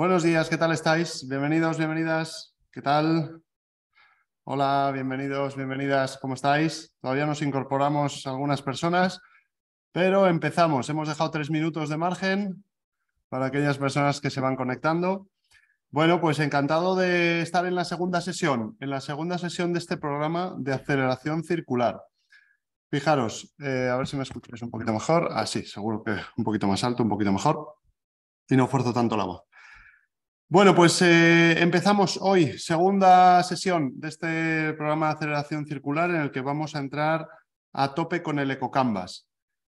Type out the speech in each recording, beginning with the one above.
Buenos días, ¿qué tal estáis? Bienvenidos, bienvenidas. ¿Qué tal? Hola, bienvenidos, bienvenidas. ¿Cómo estáis? Todavía nos incorporamos algunas personas, pero empezamos. Hemos dejado 3 minutos de margen para aquellas personas que se van conectando. Bueno, pues encantado de estar en la segunda sesión de este programa de aceleración circular. Fijaros, a ver si me escucháis un poquito mejor. Ah, sí, seguro que un poquito más alto, un poquito mejor. Y no fuerzo tanto la voz. Bueno, pues empezamos hoy, segunda sesión de este programa de aceleración circular en el que vamos a entrar a tope con el EcoCanvas.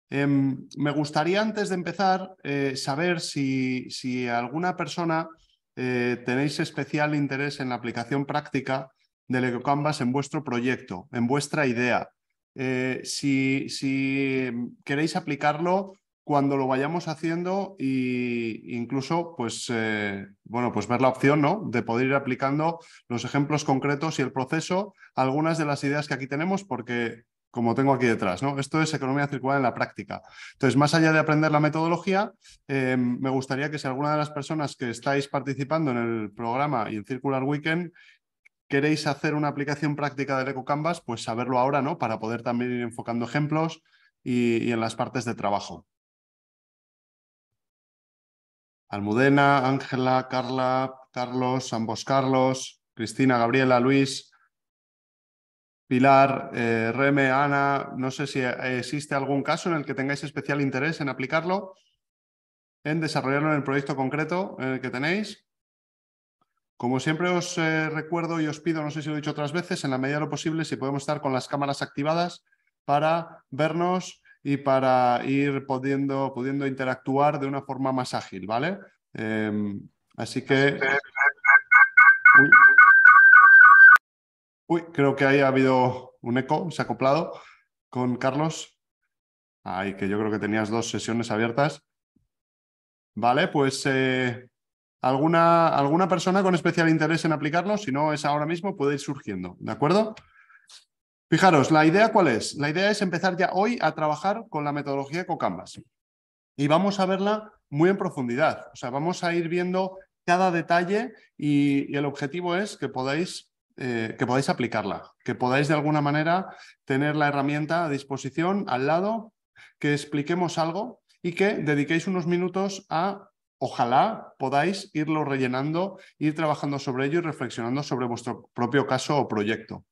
Me gustaría antes de empezar saber si alguna persona tenéis especial interés en la aplicación práctica del EcoCanvas en vuestro proyecto, en vuestra idea. Si queréis aplicarlo cuando lo vayamos haciendo e incluso pues, bueno, pues ver la opción, ¿no?, de poder ir aplicando los ejemplos concretos y el proceso a algunas de las ideas que aquí tenemos, porque como tengo aquí detrás, ¿no?, esto es economía circular en la práctica. Entonces, más allá de aprender la metodología, me gustaría que si alguna de las personas que estáis participando en el programa y en Circular Weekend queréis hacer una aplicación práctica del EcoCanvas, pues saberlo ahora, ¿no?, para poder también ir enfocando ejemplos y en las partes de trabajo. Almudena, Ángela, Carla, Carlos, ambos Carlos, Cristina, Gabriela, Luis, Pilar, Reme, Ana. No sé si existe algún caso en el que tengáis especial interés en aplicarlo, en desarrollarlo en el proyecto concreto en el que tenéis. Como siempre os recuerdo y os pido, no sé si lo he dicho otras veces, en la medida de lo posible, si podemos estar con las cámaras activadas para vernos y para ir pudiendo interactuar de una forma más ágil, ¿vale? Así que... Uy, creo que ahí ha habido un eco, se ha acoplado con Carlos. Ay, que yo creo que tenías 2 sesiones abiertas. Vale, pues alguna persona con especial interés en aplicarlo, si no es ahora mismo, puede ir surgiendo, ¿de acuerdo? Fijaros, ¿la idea cuál es? La idea es empezar ya hoy a trabajar con la metodología EcoCanvas. Y vamos a verla muy en profundidad. O sea, vamos a ir viendo cada detalle y el objetivo es que podáis aplicarla, que podáis de alguna manera tener la herramienta a disposición al lado, que expliquemos algo y que dediquéis unos minutos a, ojalá podáis irlo rellenando, ir trabajando sobre ello y reflexionando sobre vuestro propio caso o proyecto.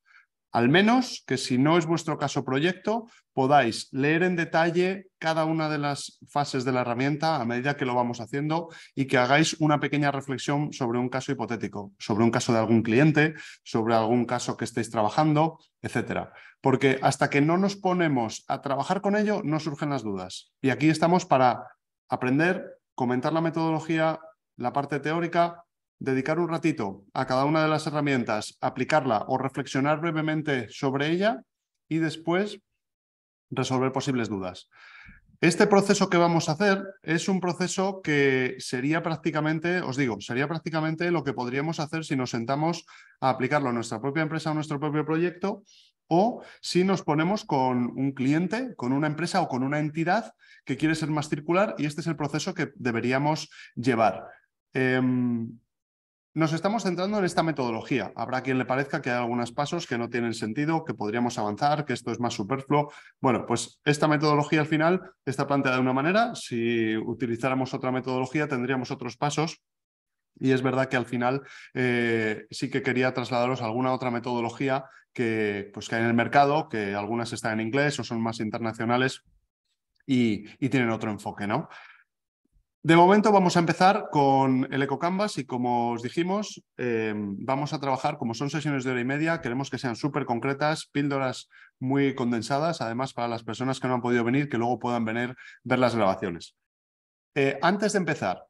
Al menos que si no es vuestro caso proyecto, podáis leer en detalle cada una de las fases de la herramienta a medida que lo vamos haciendo y que hagáis una pequeña reflexión sobre un caso hipotético, sobre un caso de algún cliente, sobre algún caso que estéis trabajando, etcétera. Porque hasta que no nos ponemos a trabajar con ello, no surgen las dudas. Y aquí estamos para aprender, comentar la metodología, la parte teórica, dedicar un ratito a cada una de las herramientas, aplicarla o reflexionar brevemente sobre ella y después resolver posibles dudas. Este proceso que vamos a hacer es un proceso que sería prácticamente, os digo, sería prácticamente lo que podríamos hacer si nos sentamos a aplicarlo a nuestra propia empresa o nuestro propio proyecto, o si nos ponemos con un cliente, con una empresa o con una entidad que quiere ser más circular, y este es el proceso que deberíamos llevar. Nos estamos centrando en esta metodología. Habrá quien le parezca que hay algunos pasos que no tienen sentido, que podríamos avanzar, que esto es más superfluo. Bueno, pues esta metodología al final está planteada de una manera. Si utilizáramos otra metodología tendríamos otros pasos. Y es verdad que al final sí que quería trasladaros alguna otra metodología pues, que hay en el mercado, que algunas están en inglés o son más internacionales y tienen otro enfoque, ¿no? De momento vamos a empezar con el EcoCanvas y como os dijimos, vamos a trabajar, como son sesiones de 1 hora y media, queremos que sean súper concretas, píldoras muy condensadas, además para las personas que no han podido venir, que luego puedan venir ver las grabaciones. Antes de empezar,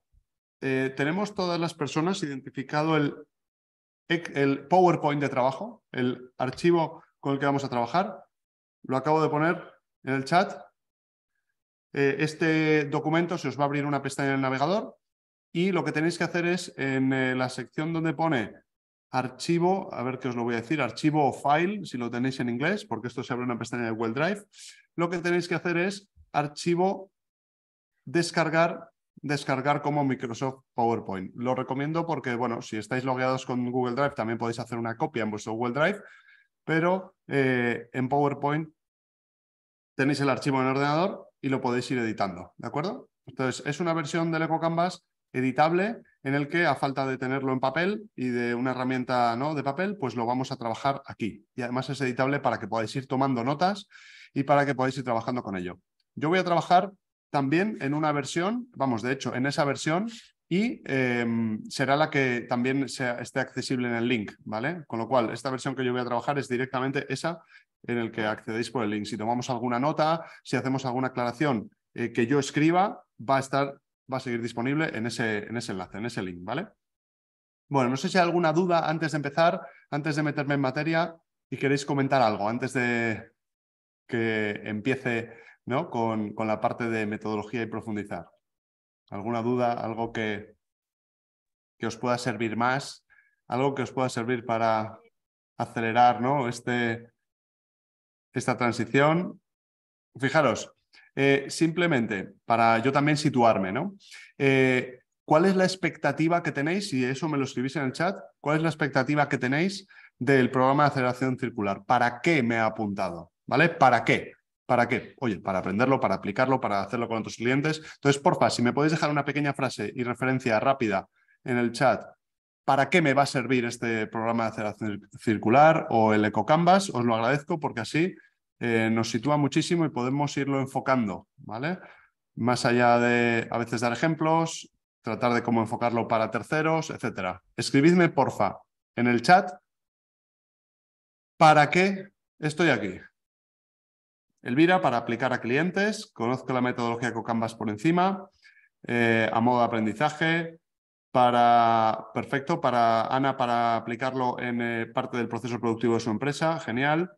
tenemos todas las personas identificado el PowerPoint de trabajo, el archivo con el que vamos a trabajar. Lo acabo de poner en el chat. Este documento se os va a abrir una pestaña en el navegador y lo que tenéis que hacer es en la sección donde pone archivo, a ver qué os lo voy a decir, archivo o file, si lo tenéis en inglés, porque esto se abre una pestaña de Google Drive, lo que tenéis que hacer es archivo, descargar descargar como Microsoft PowerPoint. Lo recomiendo porque, bueno, si estáis logueados con Google Drive, también podéis hacer una copia en vuestro Google Drive, pero en PowerPoint tenéis el archivo en el ordenador y lo podéis ir editando, ¿de acuerdo? Entonces, es una versión del EcoCanvas editable en el que, a falta de tenerlo en papel y de una herramienta, ¿no?, de papel, pues lo vamos a trabajar aquí. Y además es editable para que podáis ir tomando notas y para que podáis ir trabajando con ello. Yo voy a trabajar también en una versión, vamos, de hecho, en esa versión, y será la que también esté accesible en el link, ¿vale? Con lo cual, esta versión que yo voy a trabajar es directamente esa en el que accedéis por el link. Si tomamos alguna nota, si hacemos alguna aclaración que yo escriba, va a seguir disponible en ese enlace, en ese link, ¿vale? Bueno, no sé si hay alguna duda antes de empezar, antes de meterme en materia, y queréis comentar algo antes de que empiece, ¿no?, con la parte de metodología y profundizar. ¿Alguna duda? ¿Algo que os pueda servir más? ¿Algo que os pueda servir para acelerar, ¿no?, esta transición? Fijaros, simplemente para yo también situarme, ¿no? ¿Cuál es la expectativa que tenéis? Si eso me lo escribís en el chat, ¿cuál es la expectativa que tenéis del programa de aceleración circular? ¿Para qué me ha apuntado? ¿Vale? ¿Para qué? ¿Para qué? Oye, para aprenderlo, para aplicarlo, para hacerlo con otros clientes. Entonces, porfa, si me podéis dejar una pequeña frase y referencia rápida en el chat, ¿para qué me va a servir este programa de aceleración circular o el EcoCanvas? Os lo agradezco porque así nos sitúa muchísimo y podemos irlo enfocando, ¿vale? Más allá de a veces dar ejemplos, tratar de cómo enfocarlo para terceros, etc. Escribidme, porfa, en el chat, ¿para qué estoy aquí? Elvira, para aplicar a clientes, conozco la metodología EcoCanvas por encima, a modo de aprendizaje, perfecto, para Ana, para aplicarlo en parte del proceso productivo de su empresa, genial.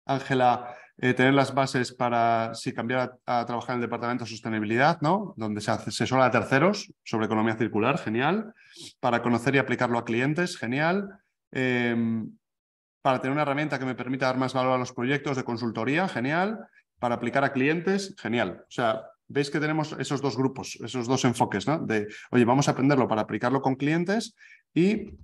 Ángela, tener las bases para si cambiar a trabajar en el departamento de sostenibilidad, ¿no?, donde se asesora a terceros sobre economía circular, genial. Para conocer y aplicarlo a clientes, genial. Para tener una herramienta que me permita dar más valor a los proyectos de consultoría, genial. Para aplicar a clientes, genial. O sea, veis que tenemos esos dos grupos, esos dos enfoques, ¿no? De, oye, vamos a aprenderlo para aplicarlo con clientes y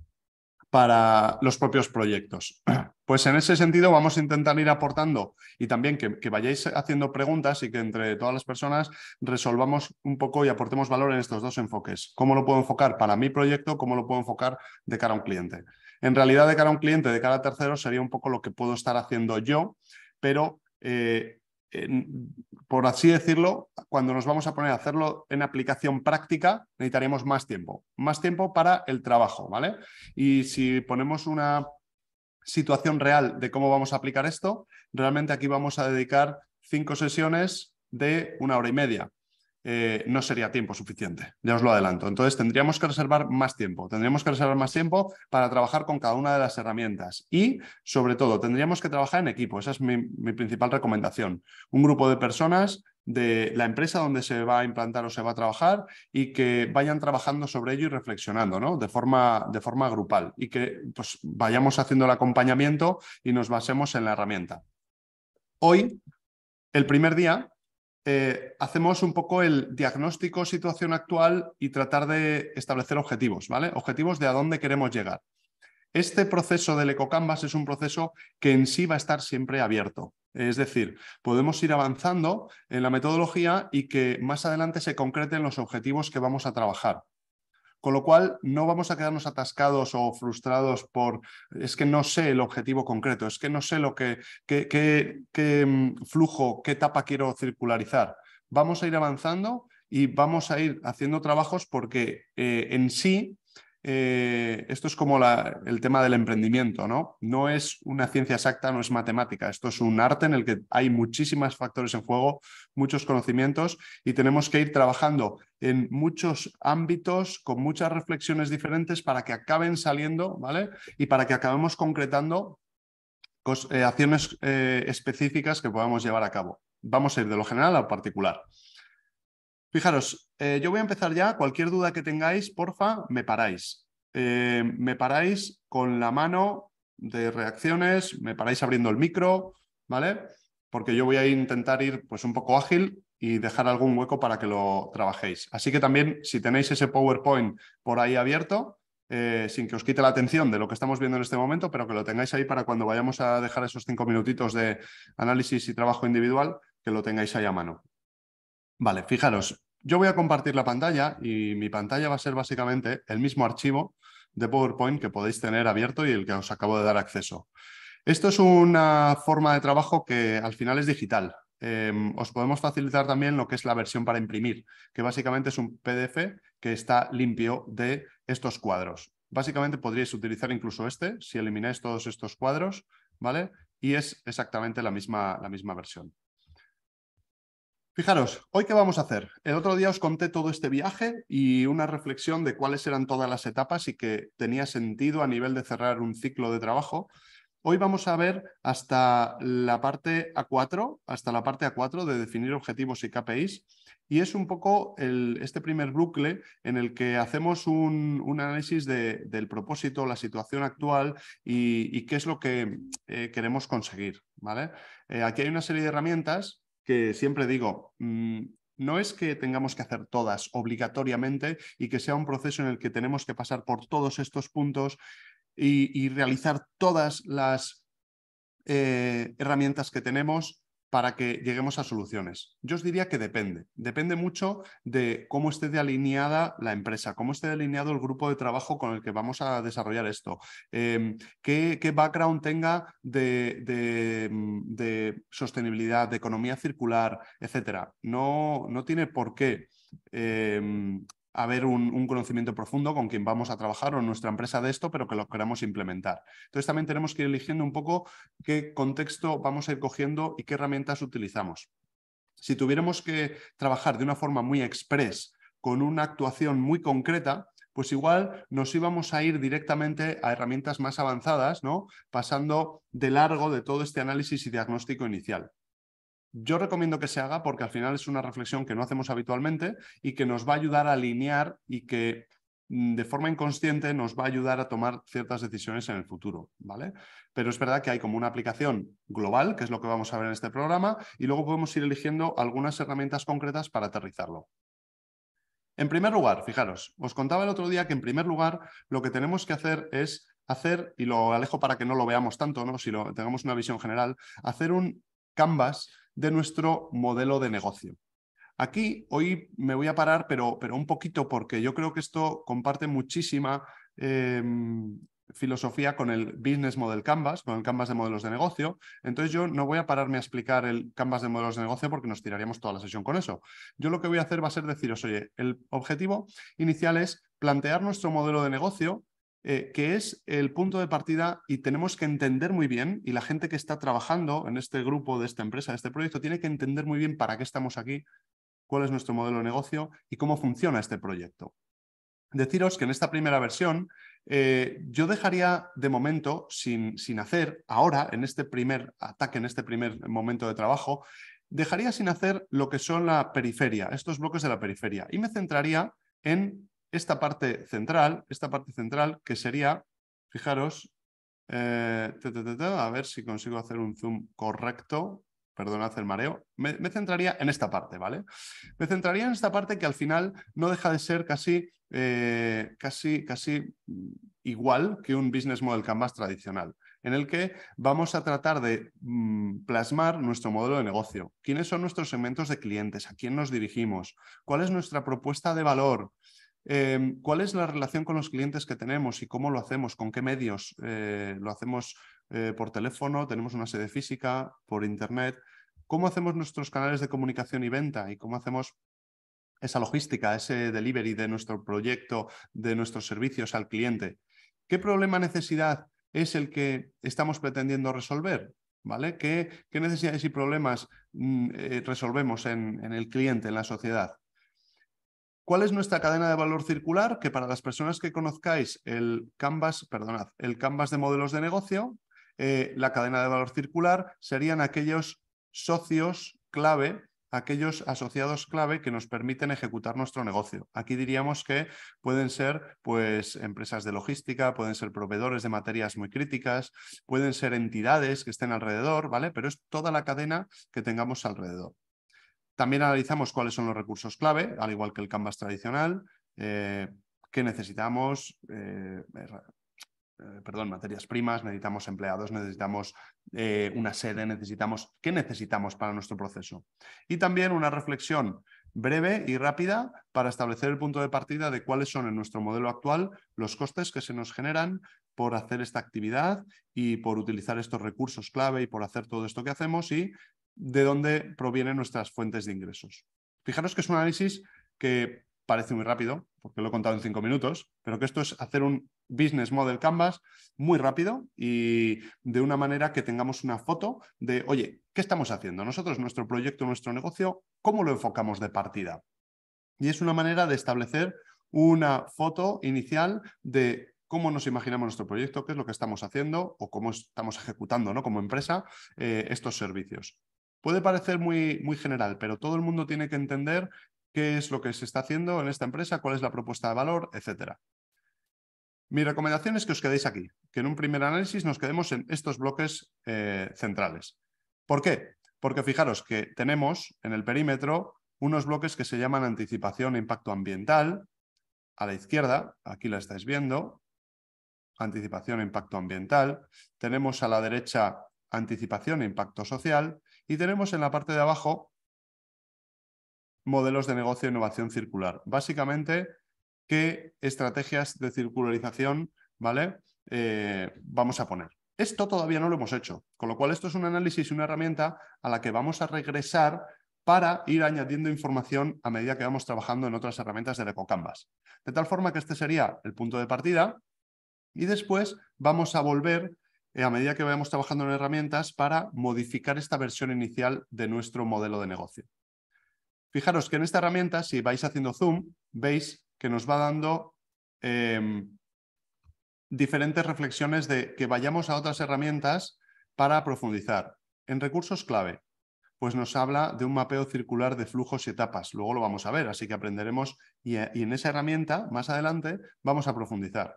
para los propios proyectos. Pues en ese sentido vamos a intentar ir aportando y también que vayáis haciendo preguntas y que entre todas las personas resolvamos un poco y aportemos valor en estos dos enfoques. ¿Cómo lo puedo enfocar para mi proyecto? ¿Cómo lo puedo enfocar de cara a un cliente? En realidad, de cara a un cliente, de cara a terceros, sería un poco lo que puedo estar haciendo yo, pero por así decirlo, cuando nos vamos a poner a hacerlo en aplicación práctica, necesitaríamos más tiempo para el trabajo, ¿vale? Y si ponemos una situación real de cómo vamos a aplicar esto, realmente aquí vamos a dedicar 5 sesiones de 1 hora y media. No sería tiempo suficiente, ya os lo adelanto. Entonces tendríamos que reservar más tiempo. Tendríamos que reservar más tiempo para trabajar con cada una de las herramientas. Y, sobre todo, tendríamos que trabajar en equipo. Esa es mi principal recomendación. Un grupo de personas de la empresa donde se va a implantar o se va a trabajar y que vayan trabajando sobre ello y reflexionando, ¿no?, de forma grupal, y que pues, vayamos haciendo el acompañamiento y nos basemos en la herramienta. Hoy, el primer día, hacemos un poco el diagnóstico, situación actual y tratar de establecer objetivos, ¿vale? Objetivos de a dónde queremos llegar. Este proceso del EcoCanvas es un proceso que en sí va a estar siempre abierto. Es decir, podemos ir avanzando en la metodología y que más adelante se concreten los objetivos que vamos a trabajar. Con lo cual, no vamos a quedarnos atascados o frustrados por es que no sé el objetivo concreto, es que no sé qué flujo, qué etapa quiero circularizar. Vamos a ir avanzando y vamos a ir haciendo trabajos porque en sí esto es como el tema del emprendimiento, ¿no? No es una ciencia exacta, no es matemática. Esto es un arte en el que hay muchísimos factores en juego, muchos conocimientos y tenemos que ir trabajando en muchos ámbitos, con muchas reflexiones diferentes para que acaben saliendo, ¿vale? Y para que acabemos concretando acciones específicas que podamos llevar a cabo. Vamos a ir de lo general al particular. Fijaros, yo voy a empezar ya. Cualquier duda que tengáis, porfa, me paráis. Me paráis con la mano de reacciones, me paráis abriendo el micro, ¿vale? Porque yo voy a intentar ir pues, un poco ágil y dejar algún hueco para que lo trabajéis. Así que también, si tenéis ese PowerPoint por ahí abierto, sin que os quite la atención de lo que estamos viendo en este momento, pero que lo tengáis ahí para cuando vayamos a dejar esos 5 minutitos de análisis y trabajo individual, que lo tengáis ahí a mano. Vale, fijaros, yo voy a compartir la pantalla y mi pantalla va a ser básicamente el mismo archivo de PowerPoint que podéis tener abierto y el que os acabo de dar acceso. Esto es una forma de trabajo que al final es digital. Os podemos facilitar también lo que es la versión para imprimir, que básicamente es un PDF que está limpio de estos cuadros. Básicamente podríais utilizar incluso este, si elimináis todos estos cuadros, ¿vale? Y es exactamente la misma versión. Fijaros, ¿hoy qué vamos a hacer? El otro día os conté todo este viaje y una reflexión de cuáles eran todas las etapas y que tenía sentido a nivel de cerrar un ciclo de trabajo. Hoy vamos a ver hasta la parte A4, de definir objetivos y KPIs, y es un poco este primer bucle en el que hacemos un análisis del propósito, la situación actual y qué es lo que queremos conseguir, ¿vale? Aquí hay una serie de herramientas que siempre digo, no es que tengamos que hacer todas obligatoriamente y que sea un proceso en el que tenemos que pasar por todos estos puntos y realizar todas las herramientas que tenemos para que lleguemos a soluciones. Yo os diría que depende. Depende mucho de cómo esté alineada la empresa, cómo esté alineado el grupo de trabajo con el que vamos a desarrollar esto, qué background tenga de sostenibilidad, de economía circular, etcétera. No tiene por qué haber un conocimiento profundo con quien vamos a trabajar o en nuestra empresa de esto, pero que lo queramos implementar. Entonces también tenemos que ir eligiendo un poco qué contexto vamos a ir cogiendo y qué herramientas utilizamos. Si tuviéramos que trabajar de una forma muy express, con una actuación muy concreta, pues igual nos íbamos a ir directamente a herramientas más avanzadas, ¿no? Pasando de largo de todo este análisis y diagnóstico inicial. Yo recomiendo que se haga porque al final es una reflexión que no hacemos habitualmente y que nos va a ayudar a alinear y que de forma inconsciente nos va a ayudar a tomar ciertas decisiones en el futuro, ¿vale? Pero es verdad que hay como una aplicación global, que es lo que vamos a ver en este programa, y luego podemos ir eligiendo algunas herramientas concretas para aterrizarlo. En primer lugar, fijaros, os contaba el otro día que en primer lugar lo que tenemos que hacer es y lo alejo para que no lo veamos tanto, ¿no? Si tengamos una visión general, hacer un canvas de nuestro modelo de negocio. Aquí hoy me voy a parar, pero un poquito, porque yo creo que esto comparte muchísima filosofía con el Business Model Canvas, con el Canvas de modelos de negocio. Entonces yo no voy a pararme a explicar el Canvas de modelos de negocio porque nos tiraríamos toda la sesión con eso. Yo lo que voy a hacer va a ser deciros, oye, el objetivo inicial es plantear nuestro modelo de negocio, que es el punto de partida y tenemos que entender muy bien, y la gente que está trabajando en este grupo de esta empresa, de este proyecto, tiene que entender muy bien para qué estamos aquí, cuál es nuestro modelo de negocio y cómo funciona este proyecto. Deciros que en esta primera versión yo dejaría de momento sin hacer, ahora en este primer ataque, en este primer momento de trabajo, dejaría sin hacer lo que son la periferia, estos bloques de la periferia, y me centraría en esta parte central que sería, fijaros, a ver si consigo hacer un zoom correcto. Perdonad el mareo. Me centraría en esta parte, ¿vale? Me centraría en esta parte que al final no deja de ser casi igual que un Business Model Canvas tradicional, en el que vamos a tratar de plasmar nuestro modelo de negocio. ¿Quiénes son nuestros segmentos de clientes? ¿A quién nos dirigimos? ¿Cuál es nuestra propuesta de valor? ¿Cuál es la relación con los clientes que tenemos y cómo lo hacemos? ¿Con qué medios? ¿Lo hacemos por teléfono? ¿Tenemos una sede física? ¿Por internet? ¿Cómo hacemos nuestros canales de comunicación y venta? ¿Y cómo hacemos esa logística, ese delivery de nuestro proyecto, de nuestros servicios al cliente? ¿Qué problema, necesidad es el que estamos pretendiendo resolver? ¿Vale? ¿Qué necesidades y problemas resolvemos en el cliente, en la sociedad? ¿Cuál es nuestra cadena de valor circular? Que para las personas que conozcáis el Canvas de modelos de negocio, la cadena de valor circular serían aquellos socios clave, aquellos asociados clave que nos permiten ejecutar nuestro negocio. Aquí diríamos que pueden ser pues, empresas de logística, pueden ser proveedores de materias muy críticas, pueden ser entidades que estén alrededor, ¿vale? Pero es toda la cadena que tengamos alrededor. También analizamos cuáles son los recursos clave, al igual que el Canvas tradicional, qué necesitamos, materias primas, necesitamos empleados, necesitamos una sede, ¿qué necesitamos para nuestro proceso? Y también una reflexión breve y rápida para establecer el punto de partida de cuáles son en nuestro modelo actual los costes que se nos generan por hacer esta actividad y por utilizar estos recursos clave y por hacer todo esto que hacemos y de dónde provienen nuestras fuentes de ingresos. Fijaros que es un análisis que parece muy rápido, porque lo he contado en 5 minutos, pero que esto es hacer un business model Canvas muy rápido y de una manera que tengamos una foto de, oye, ¿qué estamos haciendo? Nosotros, nuestro proyecto, nuestro negocio, ¿cómo lo enfocamos de partida? Y es una manera de establecer una foto inicial de cómo nos imaginamos nuestro proyecto, qué es lo que estamos haciendo o cómo estamos ejecutando, ¿no?, como empresa estos servicios. Puede parecer muy, muy general, pero todo el mundo tiene que entender qué es lo que se está haciendo en esta empresa, cuál es la propuesta de valor, etcétera. Mi recomendación es que os quedéis aquí, que en un primer análisis nos quedemos en estos bloques centrales. ¿Por qué? Porque fijaros que tenemos en el perímetro unos bloques que se llaman anticipación e impacto ambiental. A la izquierda, aquí la estáis viendo, anticipación e impacto ambiental. Tenemos a la derecha anticipación e impacto social. Y tenemos en la parte de abajo modelos de negocio e innovación circular. Básicamente, qué estrategias de circularización, ¿vale?, vamos a poner. Esto todavía no lo hemos hecho, con lo cual esto es un análisis y una herramienta a la que vamos a regresar para ir añadiendo información a medida que vamos trabajando en otras herramientas del EcoCanvas. De tal forma que este sería el punto de partida y después vamos a volver a medida que vayamos trabajando en herramientas para modificar esta versión inicial de nuestro modelo de negocio. Fijaros que en esta herramienta, si vais haciendo zoom, veis que nos va dando diferentes reflexiones de que vayamos a otras herramientas para profundizar. En recursos clave, pues nos habla de un mapeo circular de flujos y etapas. Luego lo vamos a ver, así que aprenderemos y en esa herramienta, más adelante, vamos a profundizar.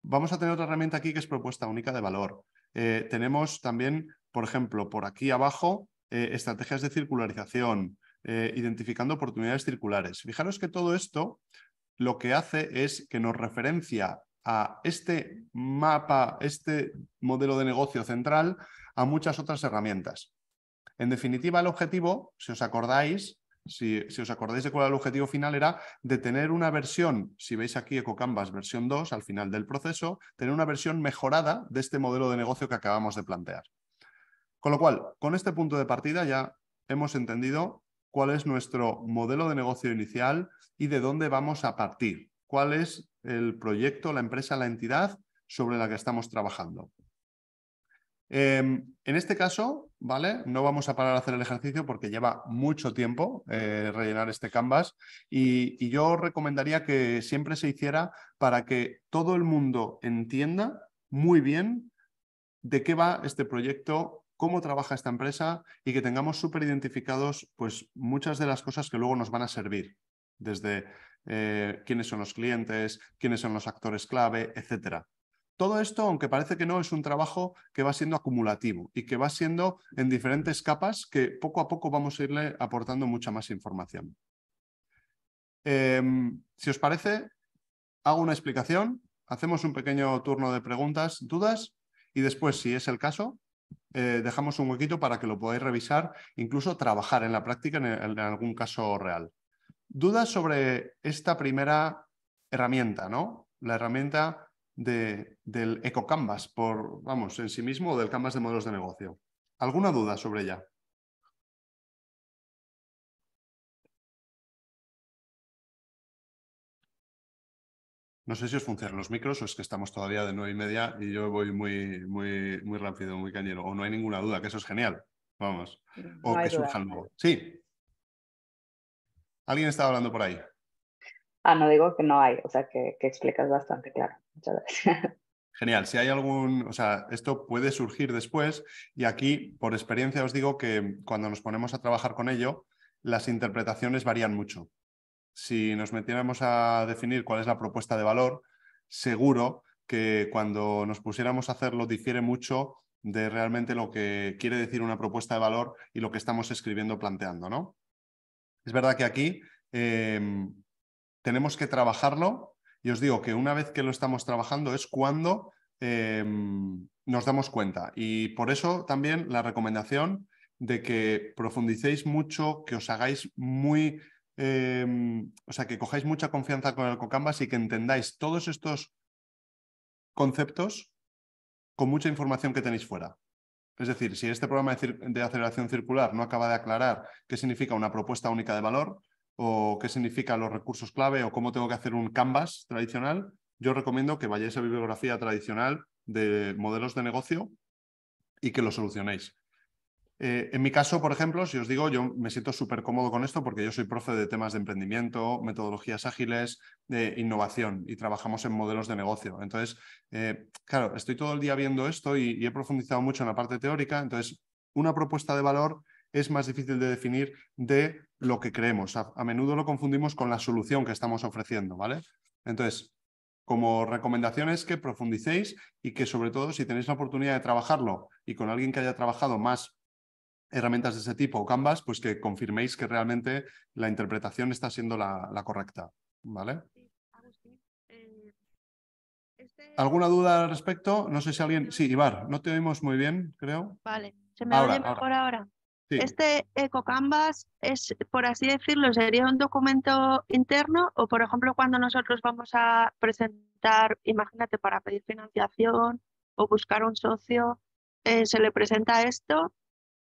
Vamos a tener otra herramienta aquí que es propuesta única de valor. Tenemos también, por ejemplo, por aquí abajo, estrategias de circularización, identificando oportunidades circulares. Fijaros que todo esto lo que hace es que nos referencia a este mapa, este modelo de negocio central, a muchas otras herramientas. En definitiva, el objetivo, si os acordáis, si os acordáis de cuál era el objetivo final, era de tener una versión, si veis aquí EcoCanvas versión 2, al final del proceso, tener una versión mejorada de este modelo de negocio que acabamos de plantear. Con lo cual, con este punto de partida ya hemos entendido cuál es nuestro modelo de negocio inicial y de dónde vamos a partir. Cuál es el proyecto, la empresa, la entidad sobre la que estamos trabajando. En este caso, ¿vale?, no vamos a parar a hacer el ejercicio porque lleva mucho tiempo rellenar este Canvas y yo recomendaría que siempre se hiciera para que todo el mundo entienda muy bien de qué va este proyecto, cómo trabaja esta empresa y que tengamos súper identificados pues, muchas de las cosas que luego nos van a servir, desde quiénes son los clientes, quiénes son los actores clave, etcétera. Todo esto, aunque parece que no, es un trabajo que va siendo acumulativo y que va siendo en diferentes capas que poco a poco vamos a irle aportando mucha más información. Si os parece, hago una explicación, hacemos un pequeño turno de preguntas, dudas y después, si es el caso, dejamos un huequito para que lo podáis revisar, incluso trabajar en la práctica en algún caso real. Dudas sobre esta primera herramienta, ¿no? La herramienta del EcoCanvas, vamos, en sí mismo, o del Canvas de modelos de negocio. ¿Alguna duda sobre ella? No sé si os funcionan los micros o es que estamos todavía de 9:30 y yo voy muy rápido, muy cañero. O no hay ninguna duda, que eso es genial. Vamos. No O hay que duda. surja algo. Sí. ¿Alguien estaba hablando por ahí? No digo que no hay, o sea que explicas bastante claro. Muchas gracias. Genial. Si hay algún, o sea, esto puede surgir después y aquí, por experiencia, os digo que cuando nos ponemos a trabajar con ello, las interpretaciones varían mucho. Si nos metiéramos a definir cuál es la propuesta de valor, seguro que cuando nos pusiéramos a hacerlo difiere mucho de realmente lo que quiere decir una propuesta de valor y lo que estamos escribiendo, planteando, ¿no? Es verdad que aquí tenemos que trabajarlo y os digo que una vez que lo estamos trabajando es cuando nos damos cuenta. Y por eso también la recomendación de que profundicéis mucho, que os hagáis muy... o sea, que cojáis mucha confianza con el CoCanvas y que entendáis todos estos conceptos con mucha información que tenéis fuera. Es decir, si este programa de aceleración circular no acaba de aclarar qué significa una propuesta única de valor o qué significan los recursos clave o cómo tengo que hacer un Canvas tradicional, yo recomiendo que vayáis a bibliografía tradicional de modelos de negocio y que lo solucionéis. En mi caso, por ejemplo, si os digo, yo me siento súper cómodo con esto porque yo soy profe de temas de emprendimiento, metodologías ágiles, de innovación y trabajamos en modelos de negocio. Entonces, claro, estoy todo el día viendo esto y he profundizado mucho en la parte teórica. Entonces, una propuesta de valor es más difícil de definir de lo que creemos. A menudo lo confundimos con la solución que estamos ofreciendo, ¿vale? Entonces, como recomendación es que profundicéis y que sobre todo si tenéis la oportunidad de trabajarlo y con alguien que haya trabajado más herramientas de ese tipo o Canvas, pues que confirméis que realmente la interpretación está siendo la correcta, ¿vale? Sí, Agustín, ¿Alguna duda al respecto? No sé si alguien... Sí, Ibar, no te oímos muy bien, creo. vale, ¿se me oye Ahora. mejor ahora? Sí. ¿Este EcoCanvas es, por así decirlo, sería un documento interno o, por ejemplo, cuando nosotros vamos a presentar, imagínate, para pedir financiación o buscar un socio, se le presenta esto?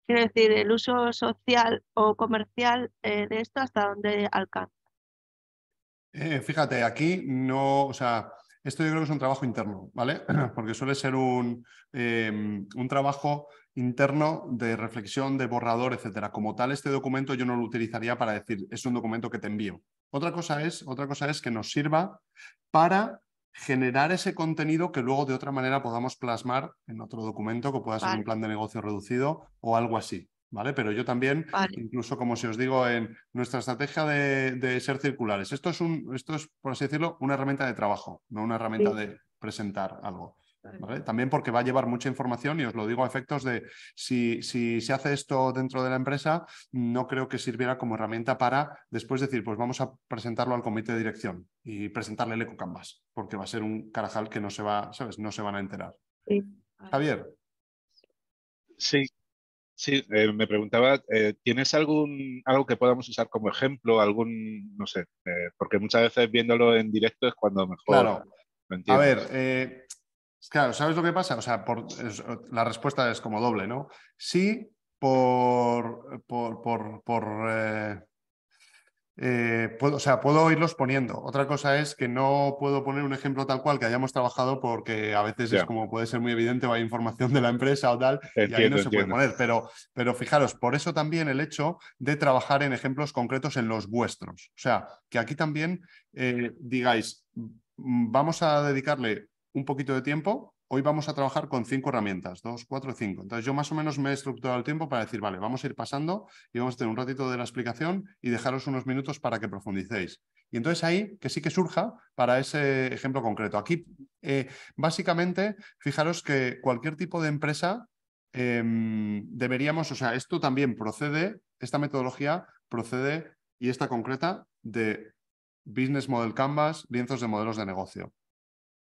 Quiero decir, el uso social o comercial de esto, ¿hasta dónde alcanza? Fíjate, aquí no, o sea, esto yo creo que es un trabajo interno, ¿vale? Porque suele ser un trabajo interno de reflexión, de borrador, etcétera. Como tal, este documento yo no lo utilizaría para decir, es un documento que te envío. Otra cosa es que nos sirva para generar ese contenido que luego de otra manera podamos plasmar en otro documento que pueda ser un Vale, plan de negocio reducido o algo así, ¿vale? Pero yo también vale, incluso como si os digo en nuestra estrategia de ser circulares. Esto es, por así decirlo, una herramienta de trabajo, no una herramienta sí, de presentar algo. vale. ¿Vale? También porque va a llevar mucha información y os lo digo a efectos de si se hace esto dentro de la empresa, no creo que sirviera como herramienta para después decir, pues vamos a presentarlo al comité de dirección y presentarle el EcoCanvas, porque va a ser un carajal que no se va, ¿sabes? No se van a enterar. Sí, vale. Javier. Sí, sí, me preguntaba, ¿tienes algo que podamos usar como ejemplo? No sé, porque muchas veces viéndolo en directo es cuando mejor Claro. lo A entiendes. ver, claro, ¿sabes lo que pasa? O sea, la respuesta es como doble, ¿no? Sí, o sea, puedo irlos poniendo. Otra cosa es que no puedo poner un ejemplo tal cual que hayamos trabajado porque a veces es Ya, como puede ser muy evidente o hay información de la empresa o tal y ahí no entiendo, se puede entiendo. poner. Pero fijaros, por eso también el hecho de trabajar en ejemplos concretos en los vuestros. O sea, que aquí también digáis, vamos a dedicarle un poquito de tiempo. Hoy vamos a trabajar con 5 herramientas, 2, 4, 5. Entonces yo más o menos me he estructurado el tiempo para decir, vale, vamos a ir pasando y vamos a tener un ratito de la explicación y dejaros unos minutos para que profundicéis. Y entonces ahí que sí que surja para ese ejemplo concreto. Aquí, básicamente, fijaros que cualquier tipo de empresa deberíamos, o sea, esto también procede, esta metodología procede y esta concreta de Business Model Canvas, lienzos de modelos de negocio.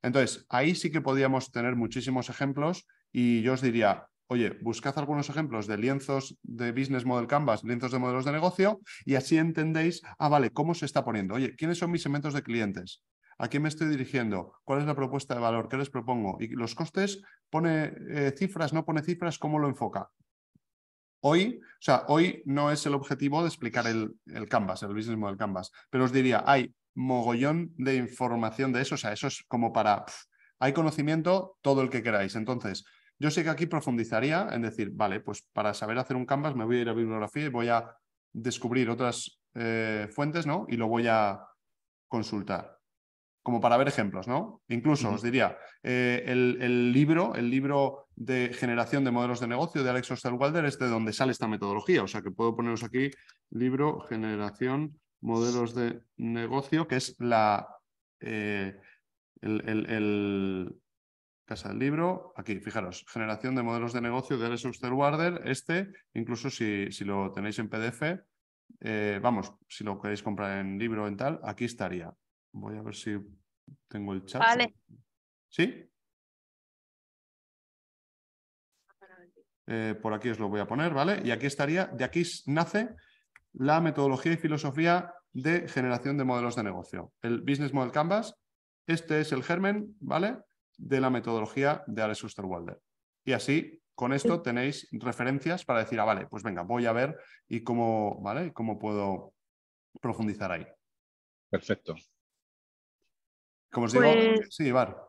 Entonces, ahí sí que podíamos tener muchísimos ejemplos y yo os diría, oye, buscad algunos ejemplos de lienzos de Business Model Canvas, lienzos de modelos de negocio y así entendéis, vale, ¿cómo se está poniendo? Oye, ¿quiénes son mis segmentos de clientes? ¿A quién me estoy dirigiendo? ¿Cuál es la propuesta de valor? ¿Qué les propongo? Y los costes, ¿pone cifras, no pone cifras? ¿Cómo lo enfoca? Hoy no es el objetivo de explicar el Canvas, el Business Model Canvas, pero os diría, hay mogollón de información de eso, o sea, eso es como para... hay conocimiento todo el que queráis. Entonces, yo sé que aquí profundizaría en decir, vale, pues para saber hacer un Canvas me voy a ir a bibliografía y voy a descubrir otras fuentes, ¿no? Y lo voy a consultar como para ver ejemplos, ¿no? Incluso os diría, el libro de generación de modelos de negocio de Alex Osterwalder es de donde sale esta metodología, o sea que puedo poneros aquí libro generación modelos de negocio, que es la, el, Casa del Libro, aquí, fijaros, generación de modelos de negocio de Alex Osterwalder, incluso si lo tenéis en PDF, vamos, si lo queréis comprar en libro o en tal, aquí estaría. Voy a ver si tengo el chat. Vale. ¿Sí? Por aquí os lo voy a poner, ¿vale? Y aquí estaría, de aquí nace la metodología y filosofía de generación de modelos de negocio. El Business Model Canvas, este es el germen, ¿vale?, de la metodología de Alex Osterwalder. Y así, con esto tenéis referencias para decir, vale, pues venga, voy a ver y cómo, ¿vale?, cómo puedo profundizar ahí. Perfecto. Como os digo, Pues, sí, Ibar.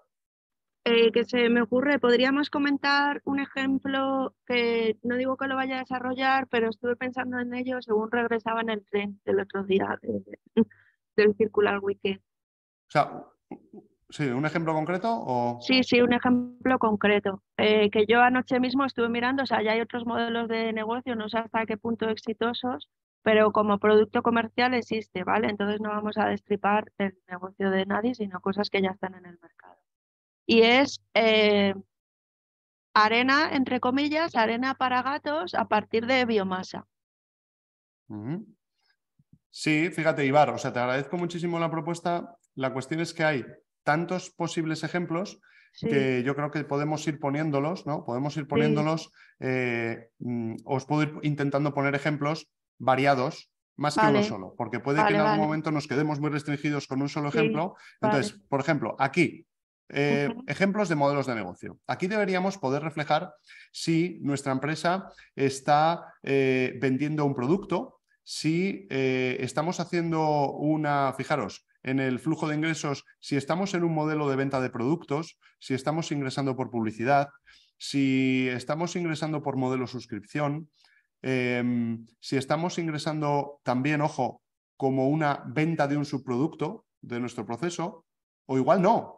que se me ocurre, podríamos comentar un ejemplo que no digo que lo vaya a desarrollar, pero estuve pensando en ello según regresaba en el tren del otro día del Circular Weekend. O sea, sí, ¿un ejemplo concreto o...? Sí, sí, un ejemplo concreto. Que yo anoche mismo estuve mirando, o sea, ya hay otros modelos de negocio, no sé hasta qué punto exitosos, pero como producto comercial existe, ¿vale? Entonces no vamos a destripar el negocio de nadie, sino cosas que ya están en el mercado. Y es arena, entre comillas, arena para gatos a partir de biomasa. Sí, fíjate, Ibar, o sea, te agradezco muchísimo la propuesta. La cuestión es que hay tantos posibles ejemplos Sí, que yo creo que podemos ir poniéndolos, ¿no? Podemos ir sí, poniéndolos, os puedo ir intentando poner ejemplos variados, más que uno vale, solo, porque puede que en vale, algún vale. momento nos quedemos muy restringidos con un solo Sí, ejemplo. Entonces, vale. por ejemplo, aquí, Ujú, ejemplos de modelos de negocio. Aquí deberíamos poder reflejar si nuestra empresa está vendiendo un producto, si estamos haciendo fijaros, en el flujo de ingresos, si estamos en un modelo de venta de productos, si estamos ingresando por publicidad, si estamos ingresando por modelo suscripción, si estamos ingresando también, ojo, como una venta de un subproducto de nuestro proceso, o igual no,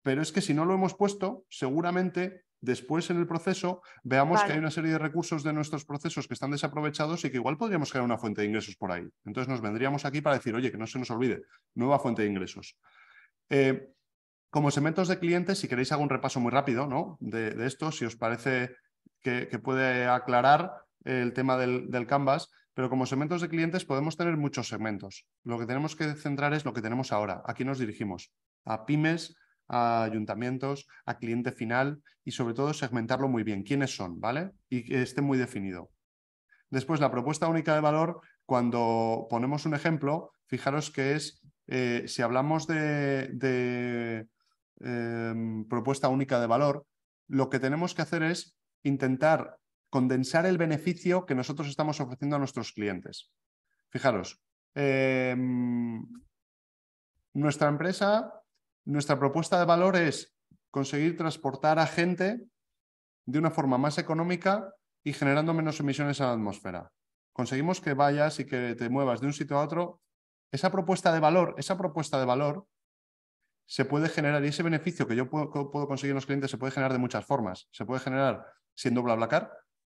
pero es que si no lo hemos puesto, seguramente después en el proceso veamos que hay vale, una serie de recursos de nuestros procesos que están desaprovechados y que igual podríamos crear una fuente de ingresos por ahí. Entonces nos vendríamos aquí para decir, oye, que no se nos olvide, nueva fuente de ingresos. Como segmentos de clientes, si queréis hago un repaso muy rápido, ¿no?, de esto, si os parece que puede aclarar el tema del Canvas, pero como segmentos de clientes podemos tener muchos segmentos. Lo que tenemos que centrar es lo que tenemos ahora. Aquí nos dirigimos a pymes, a ayuntamientos, a cliente final y sobre todo segmentarlo muy bien. ¿Quiénes son? ¿Vale? Y que esté muy definido. Después, la propuesta única de valor, cuando ponemos un ejemplo, fijaros que es, si hablamos de propuesta única de valor, lo que tenemos que hacer es intentar condensar el beneficio que nosotros estamos ofreciendo a nuestros clientes. Fijaros, nuestra empresa, nuestra propuesta de valor es conseguir transportar a gente de una forma más económica y generando menos emisiones a la atmósfera. Conseguimos que vayas y que te muevas de un sitio a otro. Esa propuesta de valor se puede generar, y ese beneficio que yo puedo conseguir en los clientes se puede generar de muchas formas. Se puede generar siendo BlaBlaCar,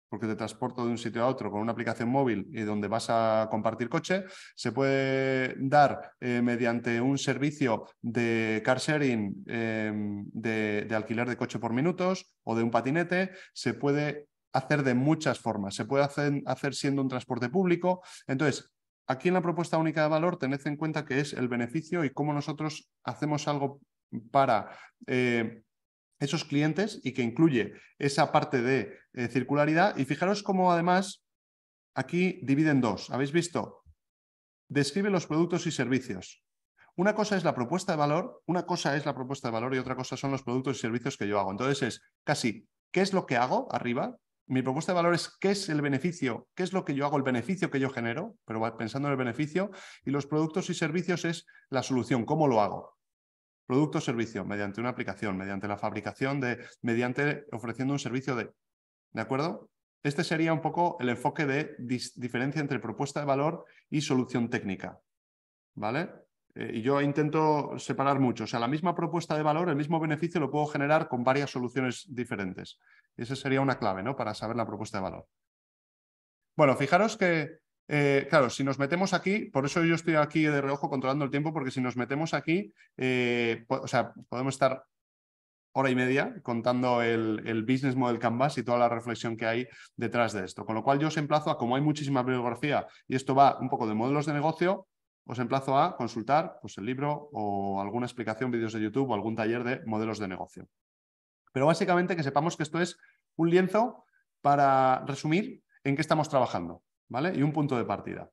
porque te transporto de un sitio a otro con una aplicación móvil y donde vas a compartir coche. Se puede dar mediante un servicio de car sharing, de alquiler de coche por minutos o de un patinete. Se puede hacer de muchas formas. Se puede hacer siendo un transporte público. Entonces, aquí en la propuesta única de valor tened en cuenta que es el beneficio y cómo nosotros hacemos algo para esos clientes y que incluye esa parte de circularidad. Y fijaros cómo además aquí divide en dos. ¿Habéis visto? Describe los productos y servicios. Una cosa es la propuesta de valor, y otra cosa son los productos y servicios que yo hago. Entonces es casi, ¿qué es lo que hago arriba? Mi propuesta de valor es qué es el beneficio, qué es lo que yo hago, el beneficio que yo genero, pero pensando en el beneficio, y los productos y servicios es la solución, ¿cómo lo hago? Producto o servicio, mediante una aplicación, mediante la fabricación, mediante ofreciendo un servicio ¿de acuerdo? Este sería un poco el enfoque de diferencia entre propuesta de valor y solución técnica, ¿vale? Y yo intento separar mucho. O sea, la misma propuesta de valor, el mismo beneficio lo puedo generar con varias soluciones diferentes. Esa sería una clave, ¿no?, para saber la propuesta de valor. Bueno, fijaros que, claro, si nos metemos aquí, por eso yo estoy aquí de reojo controlando el tiempo, porque si nos metemos aquí, o sea, podemos estar hora y media contando el Business Model Canvas y toda la reflexión que hay detrás de esto. Con lo cual yo os emplazo a, como hay muchísima bibliografía y esto va un poco de modelos de negocio, os emplazo a consultar pues, el libro o alguna explicación, vídeos de YouTube o algún taller de modelos de negocio. Pero básicamente que sepamos que esto es un lienzo para resumir en qué estamos trabajando, ¿vale? Y un punto de partida.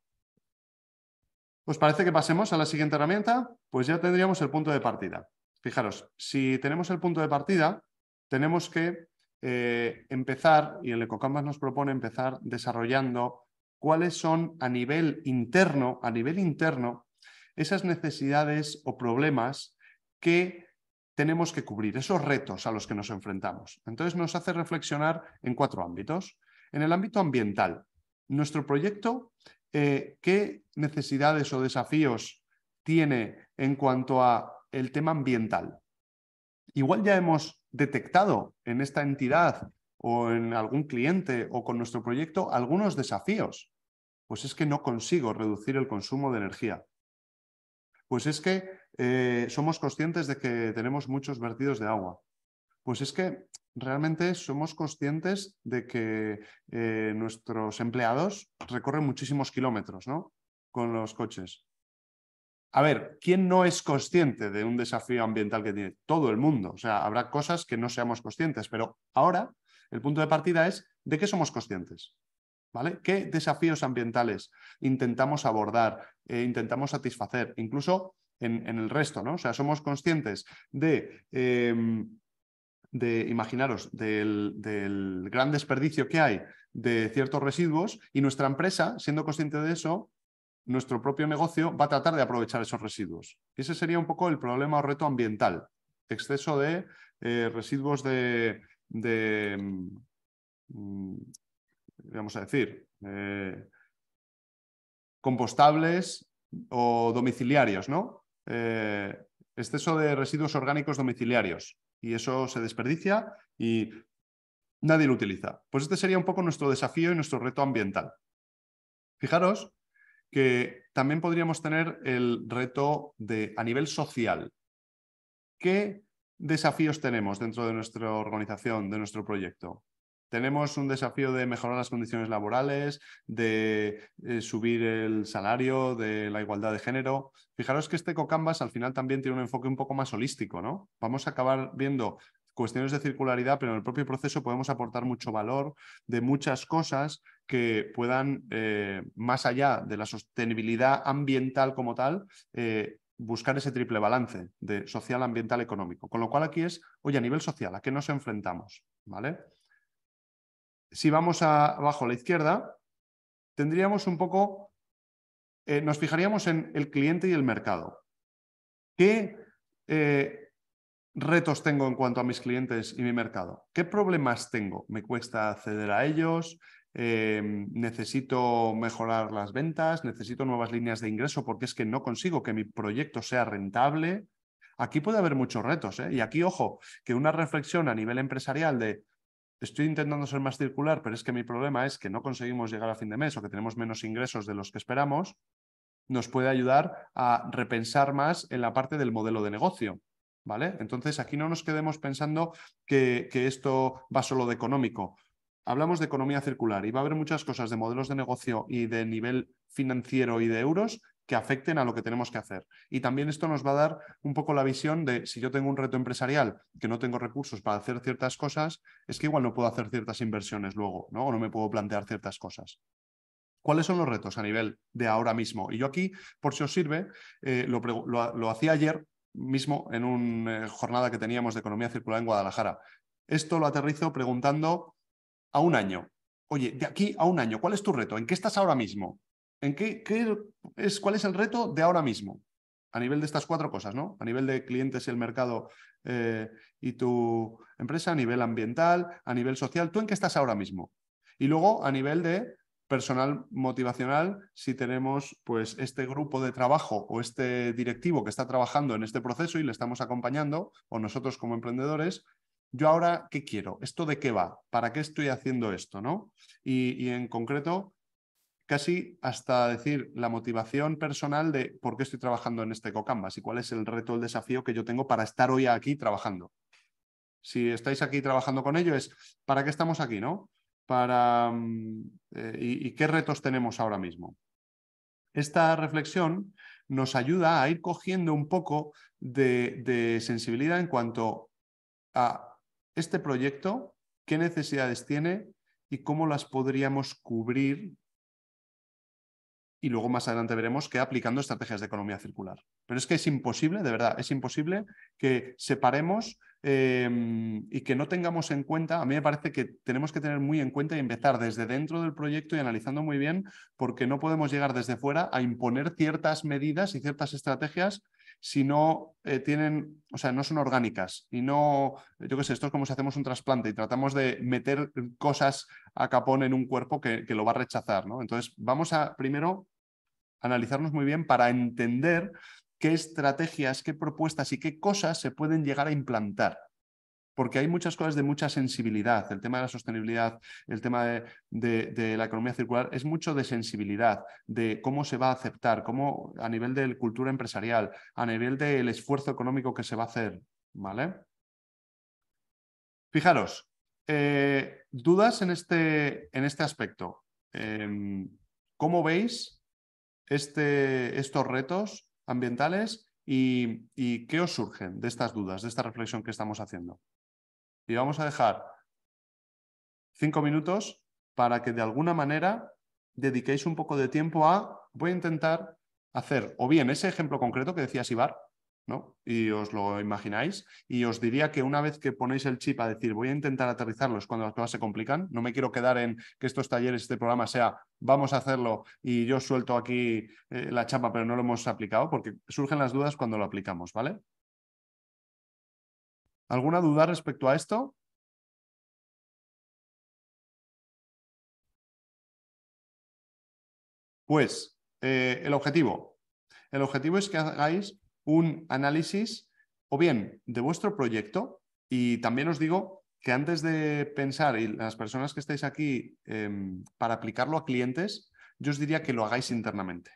¿Os parece que pasemos a la siguiente herramienta? Pues ya tendríamos el punto de partida. Fijaros, si tenemos el punto de partida, tenemos que empezar, y el EcoCanvas nos propone empezar desarrollando cuáles son a nivel interno, esas necesidades o problemas que tenemos que cubrir, esos retos a los que nos enfrentamos. Entonces nos hace reflexionar en 4 ámbitos. En el ámbito ambiental, nuestro proyecto, ¿qué necesidades o desafíos tiene en cuanto a el tema ambiental? Igual ya hemos detectado en esta entidad o en algún cliente o con nuestro proyecto algunos desafíos. Pues es que no consigo reducir el consumo de energía. Pues es que somos conscientes de que tenemos muchos vertidos de agua. Pues es que realmente somos conscientes de que nuestros empleados recorren muchísimos kilómetros, ¿no? Con los coches. A ver, ¿quién no es consciente de un desafío ambiental que tiene? Todo el mundo. O sea, habrá cosas que no seamos conscientes, pero ahora el punto de partida es ¿de qué somos conscientes? ¿Vale? ¿Qué desafíos ambientales intentamos abordar, intentamos satisfacer, incluso en el resto, ¿no? O sea, somos conscientes de imaginaros, del gran desperdicio que hay de ciertos residuos y nuestra empresa, siendo consciente de eso, nuestro propio negocio va a tratar de aprovechar esos residuos. Ese sería un poco el problema o reto ambiental. Exceso de residuos vamos a decir, compostables o domiciliarios, ¿no? Exceso de residuos orgánicos domiciliarios. Y eso se desperdicia y nadie lo utiliza. Pues este sería un poco nuestro desafío y nuestro reto ambiental. Fijaros que también podríamos tener el reto a nivel social. ¿Qué desafíos tenemos dentro de nuestra organización, de nuestro proyecto? Tenemos un desafío de mejorar las condiciones laborales, de subir el salario, de la igualdad de género. Fijaros que este EcoCanvas al final también tiene un enfoque un poco más holístico, ¿no? Vamos a acabar viendo cuestiones de circularidad, pero en el propio proceso podemos aportar mucho valor de muchas cosas que puedan, más allá de la sostenibilidad ambiental como tal, buscar ese triple balance de social, ambiental, económico. Con lo cual aquí es, oye, a nivel social, ¿a qué nos enfrentamos? ¿Vale? Si vamos abajo a la izquierda, tendríamos un poco, nos fijaríamos en el cliente y el mercado. ¿Qué retos tengo en cuanto a mis clientes y mi mercado? ¿Qué problemas tengo? ¿Me cuesta acceder a ellos? ¿Necesito mejorar las ventas? ¿Necesito nuevas líneas de ingreso porque es que no consigo que mi proyecto sea rentable? Aquí puede haber muchos retos, ¿eh? Y aquí, ojo, que una reflexión a nivel empresarial de estoy intentando ser más circular, pero es que mi problema es que no conseguimos llegar a fin de mes o que tenemos menos ingresos de los que esperamos, nos puede ayudar a repensar más en la parte del modelo de negocio, ¿vale? Entonces, aquí no nos quedemos pensando que esto va solo de económico. Hablamos de economía circular y va a haber muchas cosas de modelos de negocio y de nivel financiero y de euros que afecten a lo que tenemos que hacer. Y también esto nos va a dar un poco la visión de si yo tengo un reto empresarial que no tengo recursos para hacer ciertas cosas, es que igual no puedo hacer ciertas inversiones luego, ¿no? O no me puedo plantear ciertas cosas. ¿Cuáles son los retos a nivel de ahora mismo? Y yo aquí, por si os sirve, lo hacía ayer mismo en una jornada que teníamos de economía circular en Guadalajara. Esto lo aterrizo preguntando a un año. Oye, de aquí a un año, ¿cuál es tu reto? ¿En qué estás ahora mismo? ¿Cuál es el reto de ahora mismo? A nivel de estas 4 cosas, ¿no? A nivel de clientes y el mercado y tu empresa, a nivel ambiental, a nivel social. ¿Tú en qué estás ahora mismo? Y luego a nivel de personal motivacional, si tenemos pues este grupo de trabajo o este directivo que está trabajando en este proceso y le estamos acompañando, o nosotros como emprendedores, yo ahora, ¿qué quiero? ¿Esto de qué va? ¿Para qué estoy haciendo esto? ¿No? Y en concreto, casi hasta decir la motivación personal de por qué estoy trabajando en este EcoCanvas y cuál es el reto, el desafío que yo tengo para estar hoy aquí trabajando. si estáis aquí trabajando con ello, es ¿para qué estamos aquí, no? Para, y qué retos tenemos ahora mismo. Esta reflexión nos ayuda a ir cogiendo un poco de sensibilidad en cuanto a este proyecto, qué necesidades tiene y cómo las podríamos cubrir. Y luego más adelante veremos que aplicando estrategias de economía circular. Pero es que es imposible, de verdad, es imposible que separemos y que no tengamos en cuenta. A mí me parece que tenemos que tener muy en cuenta y empezar desde dentro del proyecto y analizando muy bien, porque no podemos llegar desde fuera a imponer ciertas medidas y ciertas estrategias si no tienen, o sea, no son orgánicas. Y no, yo qué sé, esto es como si hacemos un trasplante y tratamos de meter cosas a capón en un cuerpo que lo va a rechazar, ¿no? Entonces, vamos a primero analizarnos muy bien para entender qué estrategias, qué propuestas y qué cosas se pueden llegar a implantar. Porque hay muchas cosas de mucha sensibilidad. El tema de la sostenibilidad, el tema de la economía circular, es mucho de sensibilidad, de cómo se va a aceptar, cómo a nivel de cultura empresarial, a nivel del esfuerzo económico que se va a hacer. ¿Vale? Fijaros, dudas en este aspecto. ¿Cómo veis estos retos ambientales y qué os surgen de estas dudas, de esta reflexión que estamos haciendo? Y vamos a dejar 5 minutos para que de alguna manera dediquéis un poco de tiempo a, voy a intentar hacer o bien ese ejemplo concreto que decía Ibar, ¿no? Y os lo imagináis, y os diría que una vez que ponéis el chip a decir voy a intentar aterrizarlo es cuando las cosas se complican. No me quiero quedar en que estos talleres, este programa sea vamos a hacerlo y yo suelto aquí la chapa pero no lo hemos aplicado, porque surgen las dudas cuando lo aplicamos, ¿vale? ¿Alguna duda respecto a esto? Pues el objetivo es que hagáis un análisis o bien de vuestro proyecto, y también os digo que antes de pensar, y las personas que estáis aquí, para aplicarlo a clientes, yo os diría que lo hagáis internamente.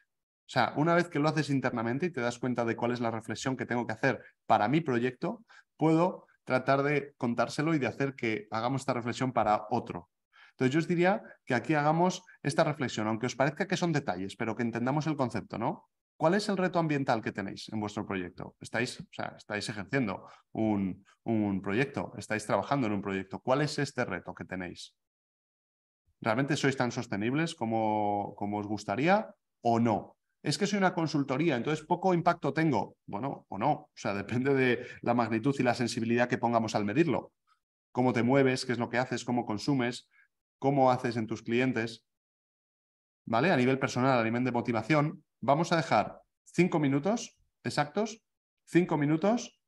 O sea, una vez que lo haces internamente y te das cuenta de cuál es la reflexión que tengo que hacer para mi proyecto, puedo tratar de contárselo y de hacer que hagamos esta reflexión para otro. Entonces yo os diría que aquí hagamos esta reflexión, aunque os parezca que son detalles, pero que entendamos el concepto, ¿no? ¿Cuál es el reto ambiental que tenéis en vuestro proyecto? Estáis ejerciendo un proyecto, estáis trabajando en un proyecto. ¿Cuál es este reto que tenéis? ¿Realmente sois tan sostenibles como os gustaría o no? Es que soy una consultoría, entonces poco impacto tengo. Bueno, o no. O sea, depende de la magnitud y la sensibilidad que pongamos al medirlo. Cómo te mueves, qué es lo que haces, cómo consumes, cómo haces en tus clientes. ¿Vale? A nivel personal, a nivel de motivación, vamos a dejar 5 minutos exactos, 5 minutos.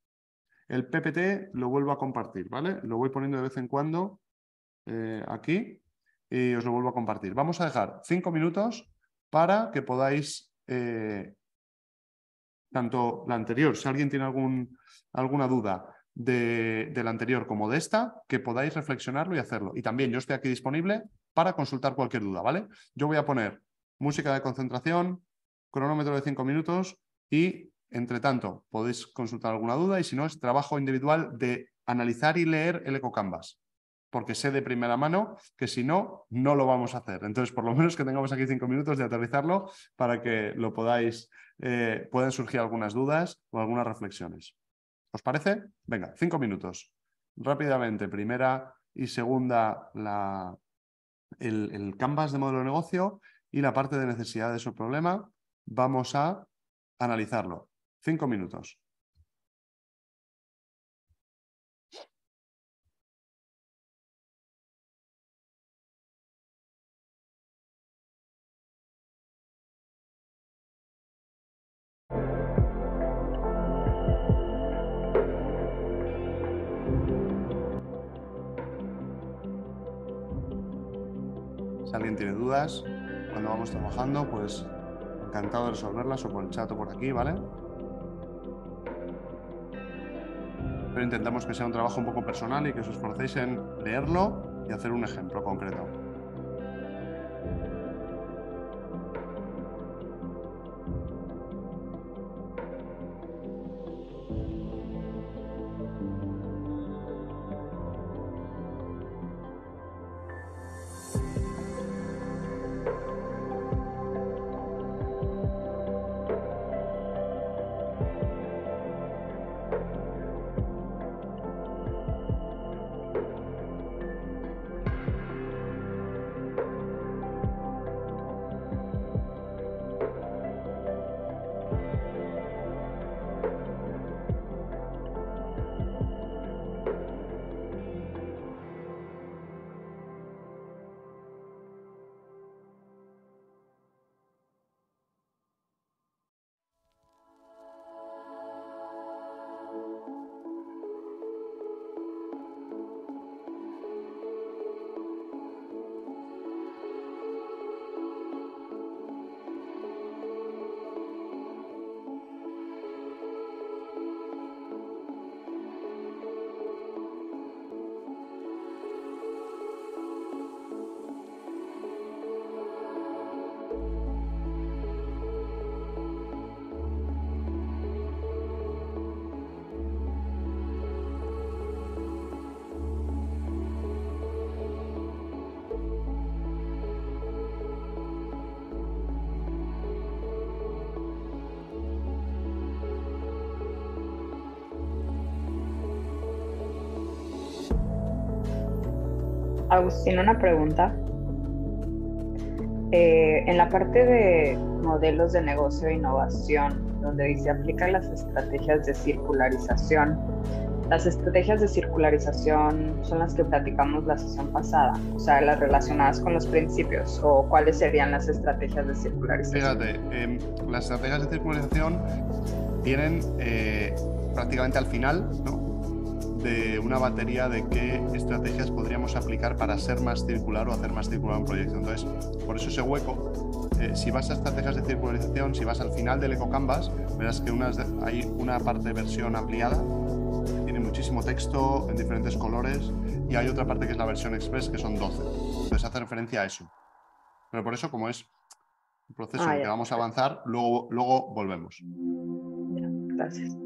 El PPT lo vuelvo a compartir, ¿vale? Lo voy poniendo de vez en cuando aquí y os lo vuelvo a compartir. Vamos a dejar 5 minutos para que podáis, tanto la anterior, si alguien tiene alguna duda de la anterior como de esta, que podáis reflexionarlo y hacerlo. Y también yo estoy aquí disponible para consultar cualquier duda, ¿vale? Yo voy a poner música de concentración, cronómetro de 5 minutos y, entre tanto, podéis consultar alguna duda, y si no, es trabajo individual de analizar y leer el EcoCanvas, porque sé de primera mano que si no, no lo vamos a hacer. Entonces, por lo menos que tengamos aquí 5 minutos de aterrizarlo para que lo podáis, pueden surgir algunas dudas o algunas reflexiones. ¿Os parece? Venga, 5 minutos. Rápidamente, primera y segunda, el canvas de modelo de negocio y la parte de necesidades o problema. Vamos a analizarlo. 5 minutos. Si alguien tiene dudas cuando vamos trabajando, pues encantado de resolverlas, o por el chat o por aquí, ¿vale? Pero intentamos que sea un trabajo un poco personal y que os esforcéis en leerlo y hacer un ejemplo concreto. Agustín, una pregunta. En la parte de modelos de negocio e innovación, donde dice aplica las estrategias de circularización, las estrategias de circularización son las que platicamos la sesión pasada, o sea, las relacionadas con los principios, o cuáles serían las estrategias de circularización. Fíjate, las estrategias de circularización tienen prácticamente al final, ¿no?, de una batería de qué estrategias podríamos aplicar para ser más circular o hacer más circular un proyecto. Entonces, por eso ese hueco, si vas a estrategias de circularización, si vas al final del EcoCanvas, verás que hay una parte de versión ampliada, tiene muchísimo texto en diferentes colores, y hay otra parte que es la versión express, que son 12. Entonces hace referencia a eso. Pero por eso, como es un proceso en el que vamos a avanzar, luego volvemos. Ya, gracias.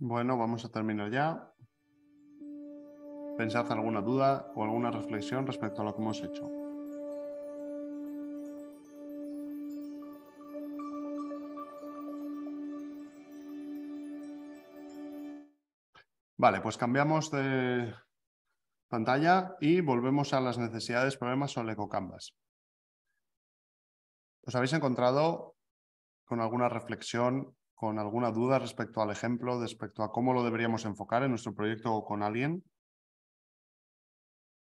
Bueno, vamos a terminar ya. ¿Pensad alguna duda o alguna reflexión respecto a lo que hemos hecho? Vale, pues cambiamos de pantalla y volvemos a las necesidades, problemas o el EcoCanvas. ¿Os habéis encontrado con alguna reflexión, con alguna duda respecto al ejemplo, respecto a cómo lo deberíamos enfocar en nuestro proyecto o con alguien?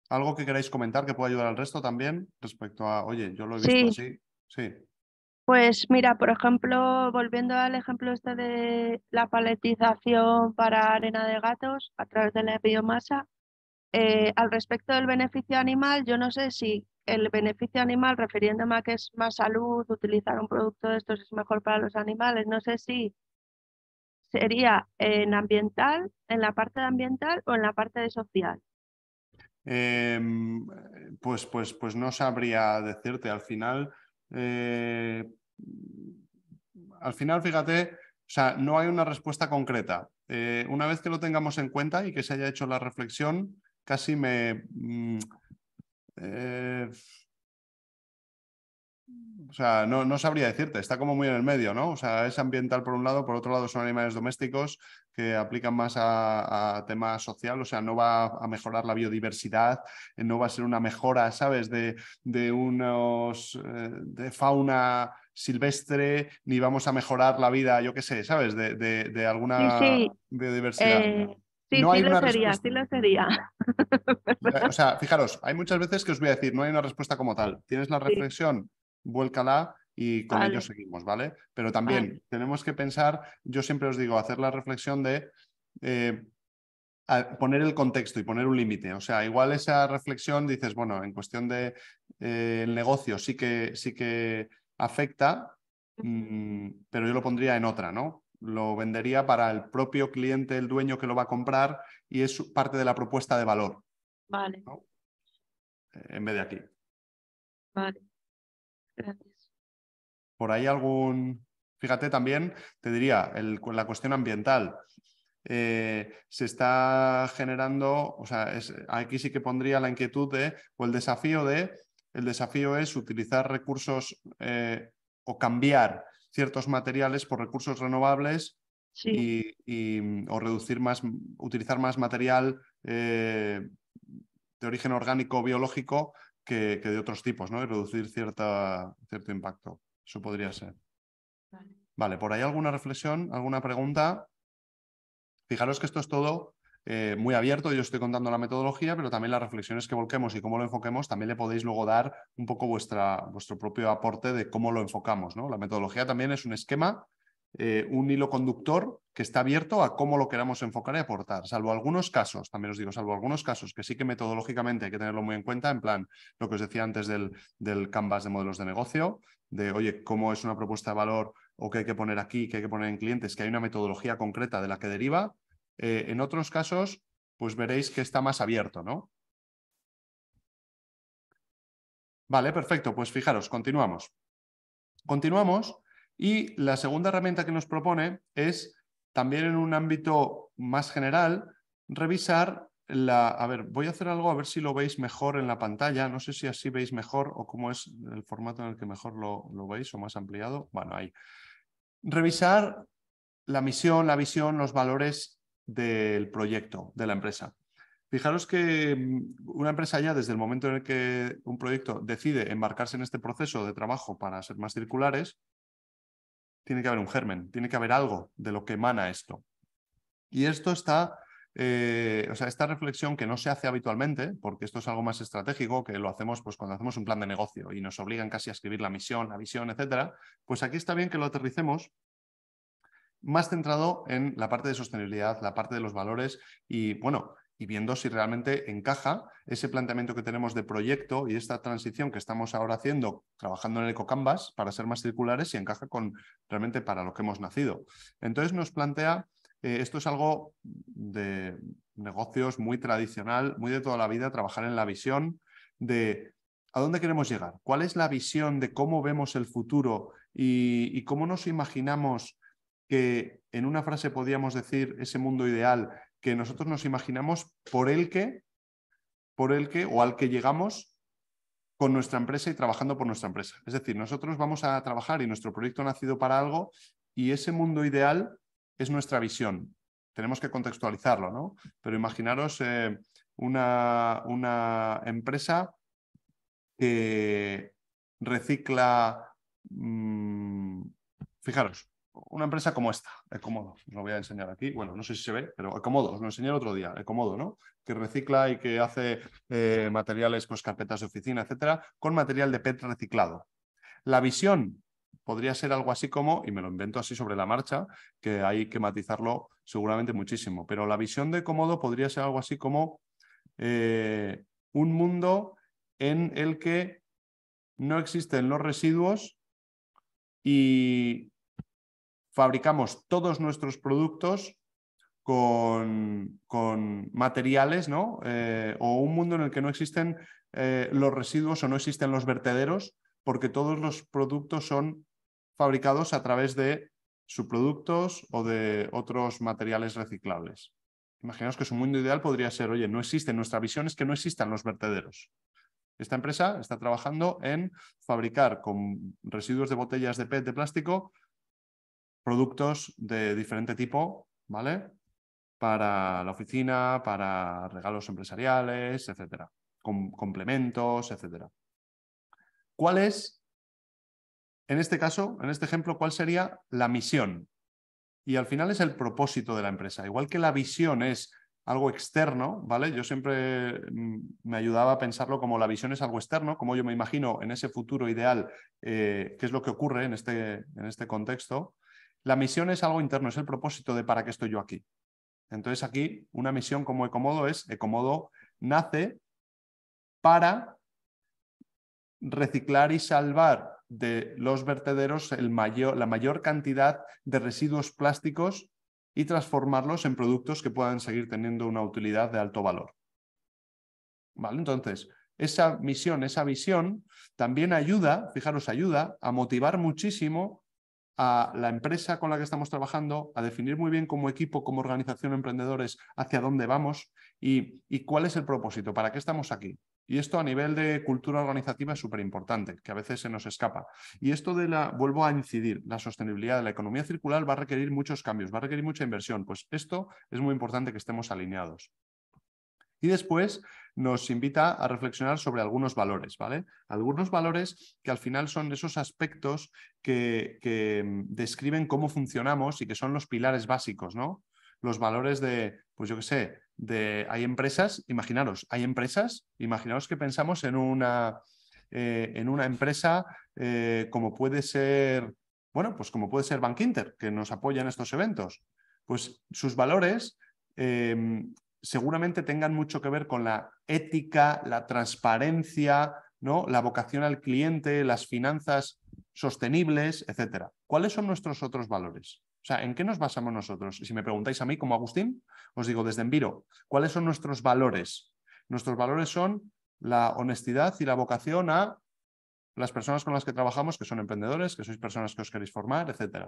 ¿Algo que queráis comentar que pueda ayudar al resto también respecto a, oye, yo lo he visto así? Sí. Pues mira, por ejemplo, volviendo al ejemplo este de la paletización para arena de gatos a través de la biomasa, al respecto del beneficio animal, yo no sé si el beneficio animal, refiriéndome a que es más salud, utilizar un producto de estos es mejor para los animales, no sé si sería en ambiental, en la parte de ambiental o en la parte de social. Pues no sabría decirte. Al final, fíjate, o sea, no hay una respuesta concreta. Una vez que lo tengamos en cuenta y que se haya hecho la reflexión, casi o sea, no sabría decirte, está como muy en el medio, ¿no? O sea, es ambiental por un lado, por otro lado son animales domésticos que aplican más a tema social, o sea, no va a mejorar la biodiversidad, no va a ser una mejora, ¿sabes?, de fauna silvestre, ni vamos a mejorar la vida, yo qué sé, ¿sabes?, de alguna Sí, biodiversidad. sí, No sí hay lo una sería, respuesta. sí lo sería. O sea, fijaros, hay muchas veces que os voy a decir, no hay una respuesta como tal. Tienes la Sí, reflexión, vuélcala y con ello vale, seguimos, ¿vale? Pero vale. también tenemos que pensar, yo siempre os digo, hacer la reflexión de poner el contexto y poner un límite. O sea, igual esa reflexión dices, bueno, en cuestión de el negocio sí que afecta, pero yo lo pondría en otra, ¿no? Lo vendería para el propio cliente, el dueño que lo va a comprar, y es parte de la propuesta de valor, Vale. ¿no? En vez de aquí. Vale, gracias. Por ahí fíjate también, te diría, la cuestión ambiental. Se está generando, o sea, aquí sí que pondría la inquietud o el desafío es utilizar recursos o cambiar ciertos materiales por recursos renovables Sí, o utilizar más material de origen orgánico o biológico que de otros tipos, ¿no? Y reducir cierto impacto. Eso podría ser. vale. Vale, ¿por ahí alguna reflexión, alguna pregunta? Fijaros que esto es todo muy abierto, yo estoy contando la metodología, pero también las reflexiones que volquemos y cómo lo enfoquemos, también le podéis luego dar un poco vuestro propio aporte de cómo lo enfocamos, ¿no? La metodología también es un esquema, un hilo conductor que está abierto a cómo lo queramos enfocar y aportar, salvo algunos casos, también os digo, salvo algunos casos que sí que metodológicamente hay que tenerlo muy en cuenta, en plan, lo que os decía antes del Canvas de modelos de negocio, de, oye, cómo es una propuesta de valor o qué hay que poner aquí, qué hay que poner en clientes, que hay una metodología concreta de la que deriva. En otros casos, pues veréis que está más abierto, ¿no? Vale, perfecto. Pues fijaros, continuamos. Continuamos y la segunda herramienta que nos propone es, también en un ámbito más general, revisar A ver, voy a hacer algo a ver si lo veis mejor en la pantalla. No sé si así veis mejor o cómo es el formato en el que mejor lo veis o más ampliado. Bueno, ahí. Revisar la misión, la visión, los valores del proyecto, de la empresa. Fijaros que una empresa ya desde el momento en el que un proyecto decide embarcarse en este proceso de trabajo para ser más circulares, tiene que haber un germen, tiene que haber algo de lo que emana esto. Y esto está, o sea, esta reflexión que no se hace habitualmente, porque esto es algo más estratégico, que lo hacemos pues, cuando hacemos un plan de negocio y nos obligan casi a escribir la misión, la visión, etcétera, pues aquí está bien que lo aterricemos más centrado en la parte de sostenibilidad, la parte de los valores y, bueno, y viendo si realmente encaja ese planteamiento que tenemos de proyecto y esta transición que estamos ahora haciendo, trabajando en el EcoCanvas para ser más circulares, si encaja con realmente para lo que hemos nacido. Entonces nos plantea, esto es algo de negocios muy tradicional, muy de toda la vida, trabajar en la visión de ¿a dónde queremos llegar? ¿Cuál es la visión de cómo vemos el futuro y cómo nos imaginamos que en una frase podríamos decir ese mundo ideal que nosotros nos imaginamos por el que o al que llegamos con nuestra empresa y trabajando por nuestra empresa? Es decir, nosotros vamos a trabajar y nuestro proyecto ha nacido para algo y ese mundo ideal es nuestra visión. Tenemos que contextualizarlo, ¿no? Pero imaginaros una empresa que recicla, fijaros, una empresa como esta, Ecomodo, os lo voy a enseñar aquí, bueno, no sé si se ve, pero Ecomodo, os lo enseñé el otro día, Ecomodo, ¿no? Que recicla y que hace materiales, pues carpetas de oficina, etcétera, con material de PET reciclado. La visión podría ser algo así como, y me lo invento así sobre la marcha, que hay que matizarlo seguramente muchísimo, pero la visión de Ecomodo podría ser algo así como un mundo en el que no existen los residuos y fabricamos todos nuestros productos con materiales, ¿no? O un mundo en el que no existen los residuos o no existen los vertederos, porque todos los productos son fabricados a través de subproductos o de otros materiales reciclables. Imaginaos que su mundo ideal podría ser, oye, no existen, nuestra visión es que no existan los vertederos. Esta empresa está trabajando en fabricar con residuos de botellas de PET de plástico productos de diferente tipo, ¿vale? Para la oficina, para regalos empresariales, etcétera, complementos, etcétera. ¿Cuál es, en este caso, en este ejemplo, cuál sería la misión? Y al final es el propósito de la empresa. Igual que la visión es algo externo, ¿vale? Yo siempre me ayudaba a pensarlo como la visión es algo externo, como yo me imagino en ese futuro ideal, qué es lo que ocurre en este contexto. La misión es algo interno, es el propósito de para qué estoy yo aquí. Entonces aquí una misión como Ecomodo Ecomodo nace para reciclar y salvar de los vertederos la mayor cantidad de residuos plásticos y transformarlos en productos que puedan seguir teniendo una utilidad de alto valor. ¿Vale? Entonces, esa misión, esa visión, también ayuda, fijaros, ayuda a motivar muchísimo a la empresa con la que estamos trabajando, a definir muy bien como equipo, como organización, emprendedores, hacia dónde vamos y cuál es el propósito, para qué estamos aquí. Y esto a nivel de cultura organizativa es súper importante, que a veces se nos escapa. Y esto vuelvo a incidir, la sostenibilidad de la economía circular va a requerir muchos cambios, va a requerir mucha inversión. Pues esto es muy importante que estemos alineados. Y después nos invita a reflexionar sobre algunos valores, ¿vale? Algunos valores que al final son esos aspectos que describen cómo funcionamos y que son los pilares básicos, ¿no? Los valores de, pues yo qué sé, hay empresas, imaginaros que pensamos en una empresa como puede ser, bueno, pues como puede ser Bankinter, que nos apoya en estos eventos. Pues sus valores seguramente tengan mucho que ver con la ética, la transparencia, ¿no? La vocación al cliente, las finanzas sostenibles, etc. ¿Cuáles son nuestros otros valores? O sea, ¿en qué nos basamos nosotros? Y si me preguntáis a mí, como Agustín, os digo desde Enviro, ¿cuáles son nuestros valores? Nuestros valores son la honestidad y la vocación a las personas con las que trabajamos, que son emprendedores, que sois personas que os queréis formar, etc.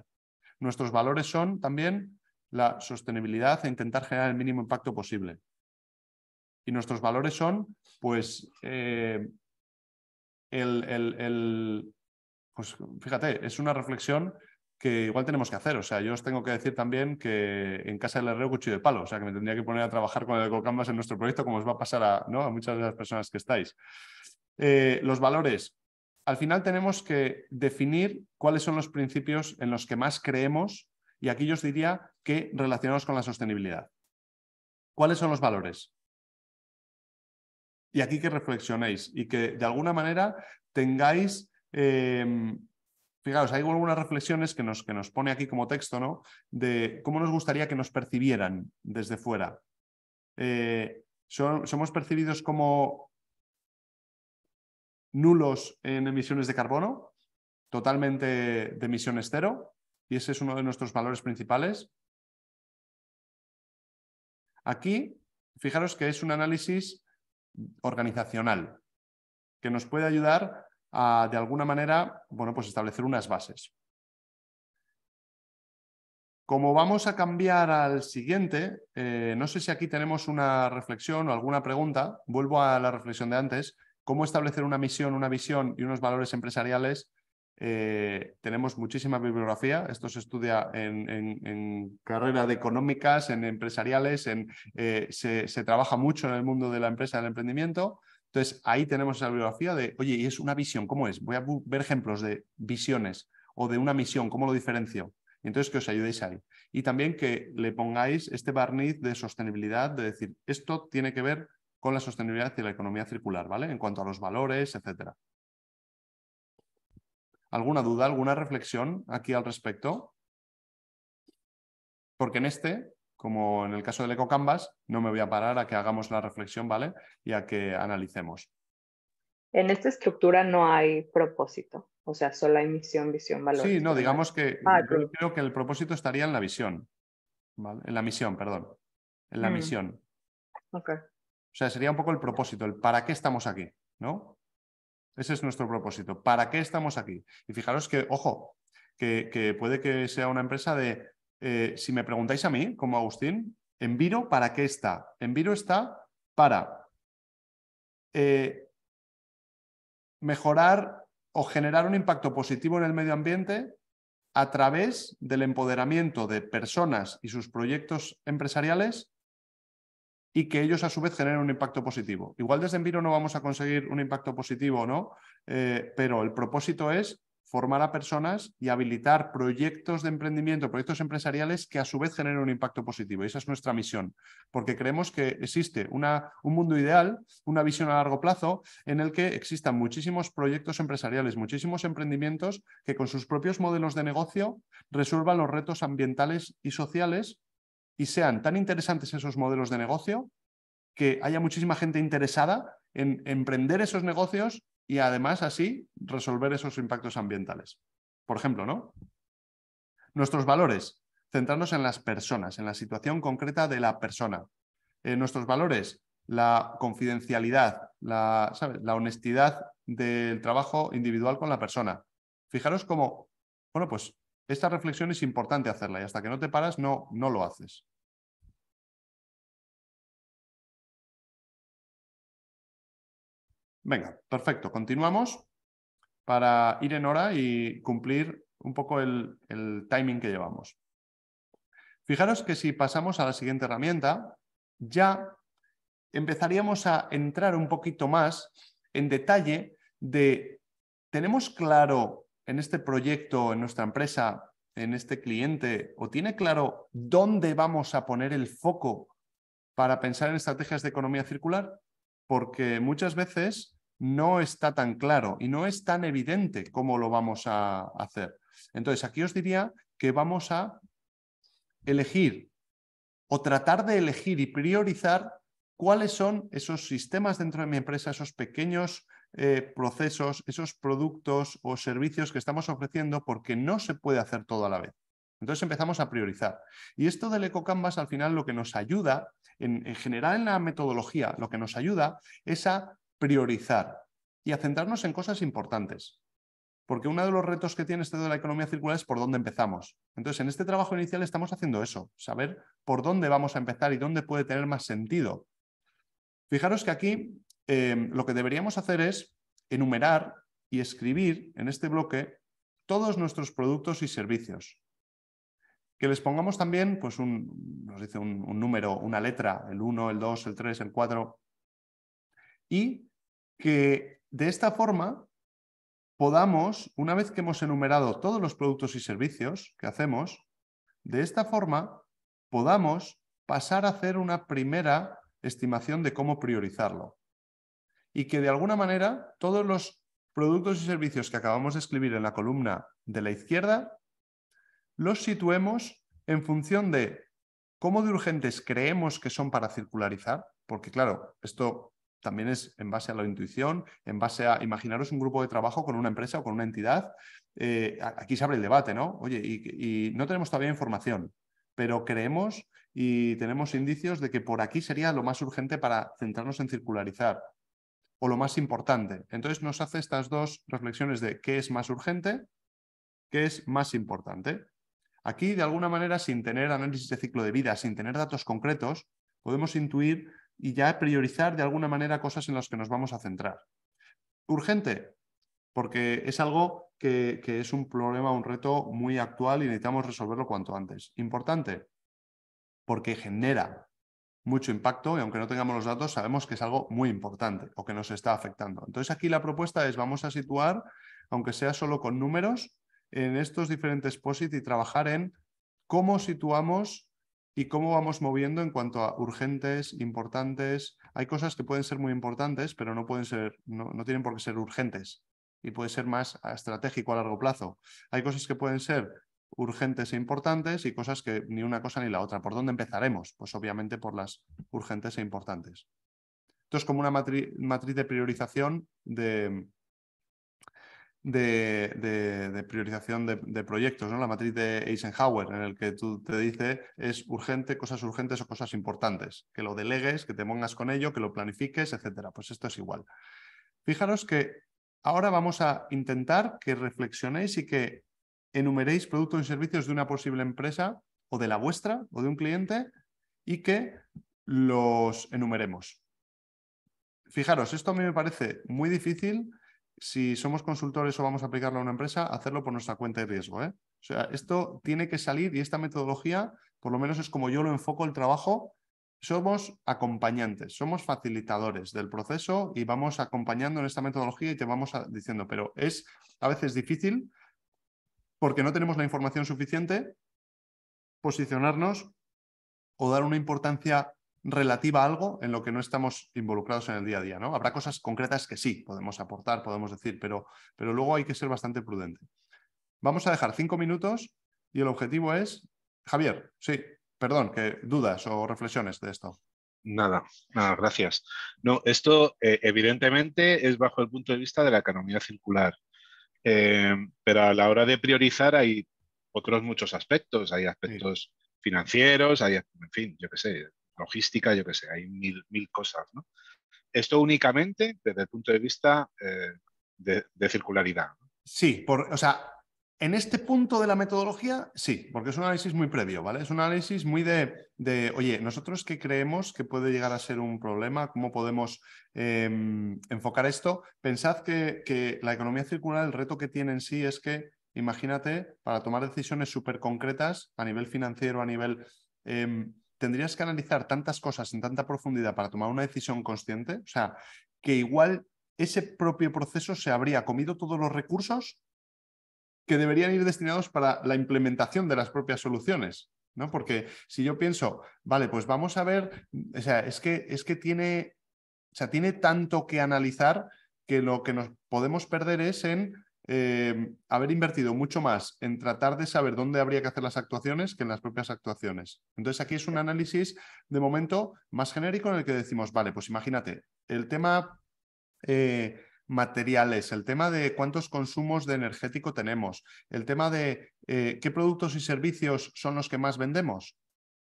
Nuestros valores son también la sostenibilidad e intentar generar el mínimo impacto posible. Y nuestros valores son, pues, pues fíjate, es una reflexión que igual tenemos que hacer. O sea, yo os tengo que decir también que en casa del herrero cuchillo de palo. O sea, que me tendría que poner a trabajar con el EcoCanvas en nuestro proyecto, como os va a pasar ¿no? a muchas de las personas que estáis. Los valores. Al final tenemos que definir cuáles son los principios en los que más creemos, y aquí yo os diría que relacionados con la sostenibilidad. ¿Cuáles son los valores? Y aquí que reflexionéis y que de alguna manera tengáis, fijaos, hay algunas reflexiones que nos pone aquí como texto, ¿no? De cómo nos gustaría que nos percibieran desde fuera. ¿Somos percibidos como nulos en emisiones de carbono? Totalmente de emisiones cero. Y ese es uno de nuestros valores principales. Aquí, fijaros que es un análisis organizacional que nos puede ayudar a, de alguna manera, bueno, pues establecer unas bases. Como vamos a cambiar al siguiente, no sé si aquí tenemos una reflexión o alguna pregunta. Vuelvo a la reflexión de antes. ¿Cómo establecer una misión, una visión y unos valores empresariales? Tenemos muchísima bibliografía. Esto se estudia en carrera de económicas, en empresariales, se trabaja mucho en el mundo de la empresa, del emprendimiento. Entonces, ahí tenemos esa bibliografía de, oye, ¿y es una visión? ¿Cómo es? Voy a ver ejemplos de visiones o de una misión, ¿cómo lo diferencio? Entonces, que os ayudéis ahí. Y también que le pongáis este barniz de sostenibilidad, de decir, esto tiene que ver con la sostenibilidad y la economía circular, ¿vale? En cuanto a los valores, etcétera. ¿Alguna duda, alguna reflexión aquí al respecto? Porque en como en el caso del EcoCanvas, no me voy a parar a que hagamos la reflexión, ¿vale? Y a que analicemos. En esta estructura no hay propósito, o sea, solo hay misión, visión, valores. Sí, no, digamos que yo creo que el propósito estaría en la visión, ¿vale? En la misión, perdón. En la misión. Okay. O sea, sería un poco el propósito, el para qué estamos aquí, ¿no? Ese es nuestro propósito. ¿Para qué estamos aquí? Y fijaros que, ojo, que puede que sea una empresa de, si me preguntáis a mí, como Agustín, Enviro, ¿para qué está? Enviro está para mejorar o generar un impacto positivo en el medio ambiente a través del empoderamiento de personas y sus proyectos empresariales y que ellos a su vez generen un impacto positivo. Igual desde Enviro no vamos a conseguir un impacto positivo, ¿no? Pero el propósito es formar a personas y habilitar proyectos de emprendimiento, proyectos empresariales que a su vez generen un impacto positivo. Y esa es nuestra misión, porque creemos que existe un mundo ideal, una visión a largo plazo en el que existan muchísimos proyectos empresariales, muchísimos emprendimientos que con sus propios modelos de negocio resuelvan los retos ambientales y sociales y sean tan interesantes esos modelos de negocio que haya muchísima gente interesada en emprender esos negocios y además así resolver esos impactos ambientales. Por ejemplo, ¿no? Nuestros valores, centrarnos en las personas, en la situación concreta de la persona. Nuestros valores, la confidencialidad, ¿sabes? La honestidad del trabajo individual con la persona. Fijaros cómo, bueno, pues esta reflexión es importante hacerla y hasta que no te paras no lo haces. Venga, perfecto. Continuamos para ir en hora y cumplir un poco el timing que llevamos. Fijaros que si pasamos a la siguiente herramienta, ya empezaríamos a entrar un poquito más en detalle de, ¿tenemos claro en este proyecto, en nuestra empresa, en este cliente, o tiene claro dónde vamos a poner el foco para pensar en estrategias de economía circular? Porque muchas veces no está tan claro y no es tan evidente cómo lo vamos a hacer. Entonces, aquí os diría que vamos a elegir o tratar de elegir y priorizar cuáles son esos sistemas dentro de mi empresa, esos pequeños procesos, esos productos o servicios que estamos ofreciendo, porque no se puede hacer todo a la vez. Entonces empezamos a priorizar. Y esto del EcoCanvas al final lo que nos ayuda, en general en la metodología, lo que nos ayuda es a priorizar y a centrarnos en cosas importantes. Porque uno de los retos que tiene este de la economía circular es por dónde empezamos. Entonces, en este trabajo inicial estamos haciendo eso, saber por dónde vamos a empezar y dónde puede tener más sentido. Fijaros que aquí lo que deberíamos hacer es enumerar y escribir en este bloque todos nuestros productos y servicios. Que les pongamos también, pues nos dice un número, una letra, el 1, el 2, el 3, el 4, y que de esta forma podamos, una vez que hemos enumerado todos los productos y servicios que hacemos, de esta forma podamos pasar a hacer una primera estimación de cómo priorizarlo. Y que de alguna manera todos los productos y servicios que acabamos de escribir en la columna de la izquierda los situemos en función de cómo de urgentes creemos que son para circularizar, porque claro, esto también es en base a la intuición, en base a imaginaros un grupo de trabajo con una empresa o con una entidad. Aquí se abre el debate, ¿no? Oye, y no tenemos todavía información, pero creemos y tenemos indicios de que por aquí sería lo más urgente para centrarnos en circularizar o lo más importante. Entonces nos hace estas dos reflexiones de qué es más urgente, qué es más importante. Aquí, de alguna manera, sin tener análisis de ciclo de vida, sin tener datos concretos, podemos intuir y ya priorizar de alguna manera cosas en las que nos vamos a centrar. Urgente, porque es algo que es un problema, un reto muy actual y necesitamos resolverlo cuanto antes. Importante, porque genera mucho impacto y aunque no tengamos los datos sabemos que es algo muy importante o que nos está afectando. Entonces aquí la propuesta es vamos a situar, aunque sea solo con números, en estos diferentes POSIT y trabajar en cómo situamos y cómo vamos moviendo en cuanto a urgentes, importantes. Hay cosas que pueden ser muy importantes, pero no tienen por qué ser urgentes y puede ser más estratégico a largo plazo. Hay cosas que pueden ser urgentes e importantes y cosas que ni una cosa ni la otra. ¿Por dónde empezaremos? Pues obviamente por las urgentes e importantes. Esto es como una matriz de priorización de priorización de proyectos, ¿no? La matriz de Eisenhower, en el que tú te dice es urgente, cosas urgentes o cosas importantes. Que lo delegues, que te pongas con ello, que lo planifiques, etcétera. Pues esto es igual. Fijaros que ahora vamos a intentar que reflexionéis y que enumeréis productos y servicios de una posible empresa o de la vuestra o de un cliente y que los enumeremos. Fijaros, esto a mí me parece muy difícil si somos consultores o vamos a aplicarlo a una empresa, hacerlo por nuestra cuenta de riesgo, ¿eh? O sea, esto tiene que salir y esta metodología, por lo menos es como yo lo enfoco el trabajo, somos acompañantes, somos facilitadores del proceso y vamos acompañando en esta metodología y te vamos diciendo, pero es a veces difícil porque no tenemos la información suficiente, posicionarnos o dar una importancia relativa a algo en lo que no estamos involucrados en el día a día, ¿no? Habrá cosas concretas que sí podemos aportar, podemos decir, pero luego hay que ser bastante prudente. Vamos a dejar 5 minutos y el objetivo es... Javier, sí, perdón, que dudas o reflexiones de esto. Nada, gracias. No, esto evidentemente es bajo el punto de vista de la economía circular, pero a la hora de priorizar hay otros muchos aspectos. Hay aspectos financieros, hay, en fin, yo qué sé, logística, yo qué sé, hay mil cosas, ¿no? esto únicamente desde el punto de vista de circularidad. Sí, o sea, en este punto de la metodología, sí, porque es un análisis muy previo, ¿vale? Es un análisis muy oye, nosotros qué creemos que puede llegar a ser un problema, cómo podemos enfocar esto. Pensad que la economía circular, el reto que tiene en sí es que, imagínate, para tomar decisiones súper concretas a nivel financiero, a nivel... tendrías que analizar tantas cosas en tanta profundidad para tomar una decisión consciente, o sea, que igual ese propio proceso se habría comido todos los recursos que deberían ir destinados para la implementación de las propias soluciones, ¿no? Porque si yo pienso, vale, pues vamos a ver, o sea, es que tiene, o sea, tiene tanto que analizar que lo que nos podemos perder es en haber invertido mucho más en tratar de saber dónde habría que hacer las actuaciones que en las propias actuaciones. Entonces aquí es un análisis de momento más genérico en el que decimos, vale, pues imagínate, el tema materiales, el tema de cuántos consumos de energético tenemos, el tema de qué productos y servicios son los que más vendemos.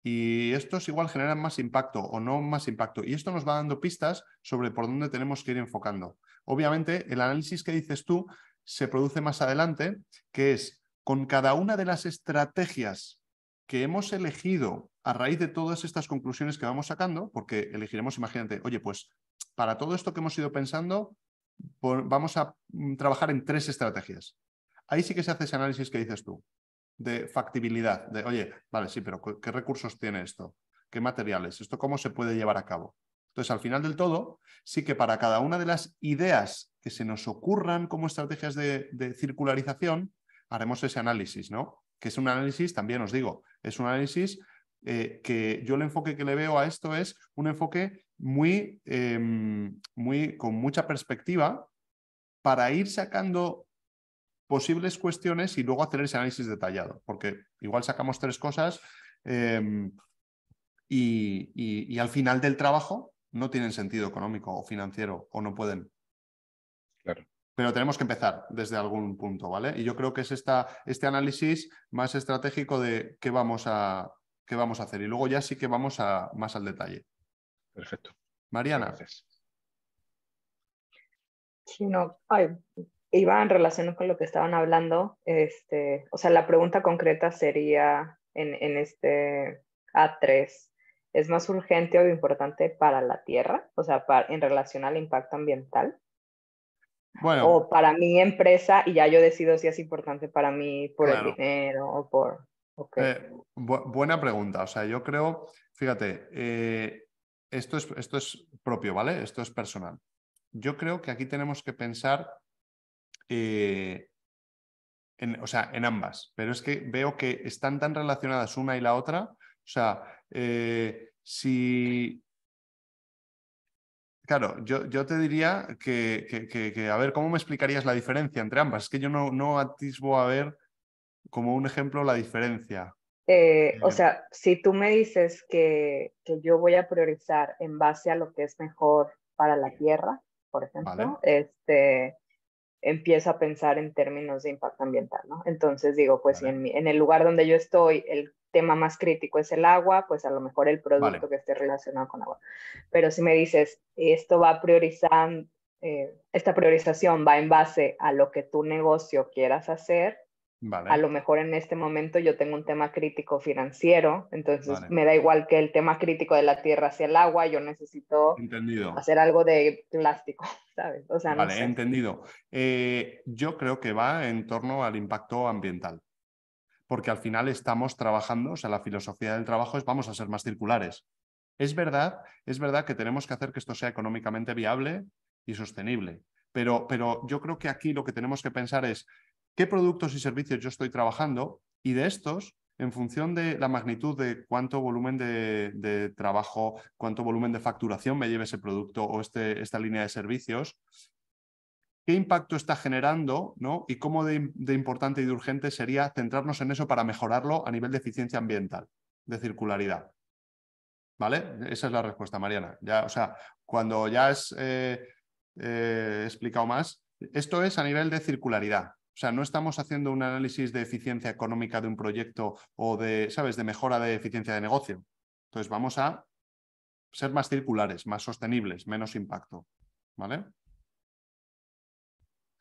Y estos igual generan más impacto o no más impacto. Y esto nos va dando pistas sobre por dónde tenemos que ir enfocando. Obviamente, el análisis que dices tú se produce más adelante, que es con cada una de las estrategias que hemos elegido a raíz de todas estas conclusiones que vamos sacando, porque elegiremos, imagínate, oye, pues para todo esto que hemos ido pensando, vamos a trabajar en 3 estrategias. Ahí sí que se hace ese análisis que dices tú, de factibilidad, de, oye, vale, sí, pero ¿qué recursos tiene esto? ¿Qué materiales? ¿Esto cómo se puede llevar a cabo? Entonces, al final del todo, sí que para cada una de las ideas que se nos ocurran como estrategias de circularización, haremos ese análisis, ¿no? Que es un análisis, también os digo, es un análisis que yo el enfoque que le veo a esto es un enfoque con mucha perspectiva para ir sacando posibles cuestiones y luego hacer ese análisis detallado, porque igual sacamos 3 cosas y al final del trabajo no tienen sentido económico o financiero o no pueden. Claro. Pero tenemos que empezar desde algún punto, ¿vale? Y yo creo que es este análisis más estratégico de qué vamos a hacer. Y luego ya sí que vamos más al detalle. Perfecto. Mariana. Gracias. Sí, no, iba en relación con lo que estaban hablando. O sea, la pregunta concreta sería en este A3, ¿es más urgente o importante para la Tierra? O sea, en relación al impacto ambiental. Bueno, o para mi empresa y ya yo decido si es importante para mí por claro. el dinero o por... Okay. Buena pregunta. O sea, yo creo, fíjate, esto es propio, ¿vale? Esto es personal. Yo creo que aquí tenemos que pensar o sea, en ambas, pero es que veo que están tan relacionadas una y la otra. O sea, si... Claro, yo te diría a ver, ¿cómo me explicarías la diferencia entre ambas? Es que yo no atisbo a ver como un ejemplo la diferencia. O sea, si tú me dices que yo voy a priorizar en base a lo que es mejor para la Tierra, por ejemplo, Vale. empiezo a pensar en términos de impacto ambiental, ¿no? Entonces digo, pues Vale. si en el lugar donde yo estoy, el tema más crítico es el agua, pues a lo mejor el producto Vale. que esté relacionado con agua. Pero si me dices, esto va a priorizar, esta priorización va en base a lo que tu negocio quieras hacer, Vale. a lo mejor en este momento yo tengo un tema crítico financiero, entonces Vale. me da igual que el tema crítico de la tierra hacia el agua, yo necesito Entendido. hacer algo de plástico, ¿sabes? O sea, Vale, no sé. entendido. Yo creo que va en torno al impacto ambiental, porque al final estamos trabajando, o sea, la filosofía del trabajo es vamos a ser más circulares. Es verdad que tenemos que hacer que esto sea económicamente viable y sostenible, pero yo creo que aquí lo que tenemos que pensar es qué productos y servicios yo estoy trabajando y de estos, en función de la magnitud de cuánto volumen de trabajo, cuánto volumen de facturación me lleve ese producto o esta línea de servicios, qué impacto está generando, ¿no? Y cómo de importante y de urgente sería centrarnos en eso para mejorarlo a nivel de eficiencia ambiental, de circularidad. ¿Vale? Esa es la respuesta, Mariana. Ya, o sea, cuando ya has explicado más, esto es a nivel de circularidad. O sea, no estamos haciendo un análisis de eficiencia económica de un proyecto o de, ¿sabes?, de mejora de eficiencia de negocio. Entonces vamos a ser más circulares, más sostenibles, menos impacto. ¿Vale?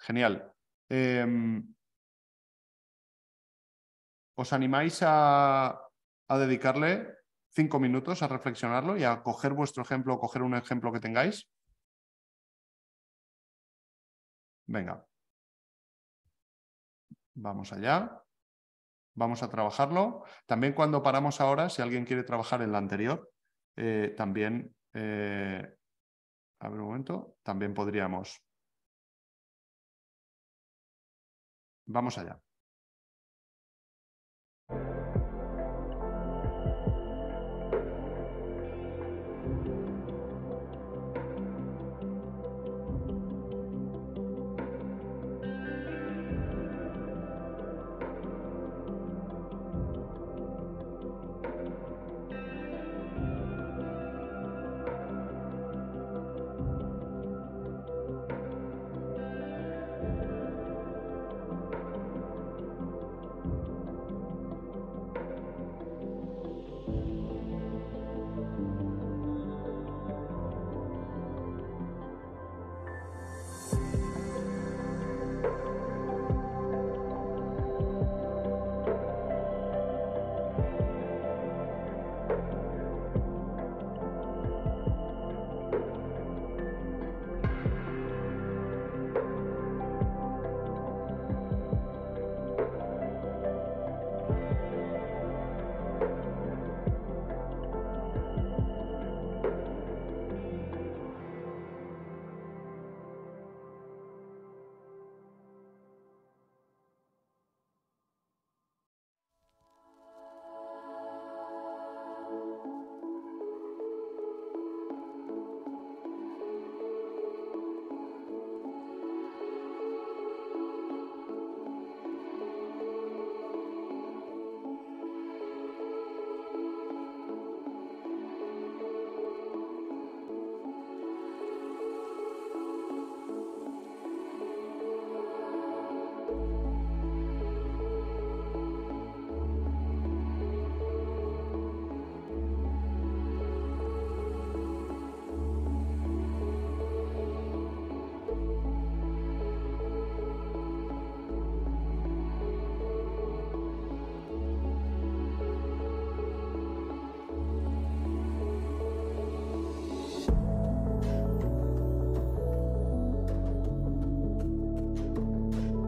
Genial. ¿Os animáis a dedicarle 5 minutos a reflexionarlo y a coger vuestro ejemplo o coger un ejemplo que tengáis? Venga. Vamos allá. Vamos a trabajarlo. También cuando paramos ahora, si alguien quiere trabajar en la anterior, también, a ver un momento, también podríamos. Vamos allá.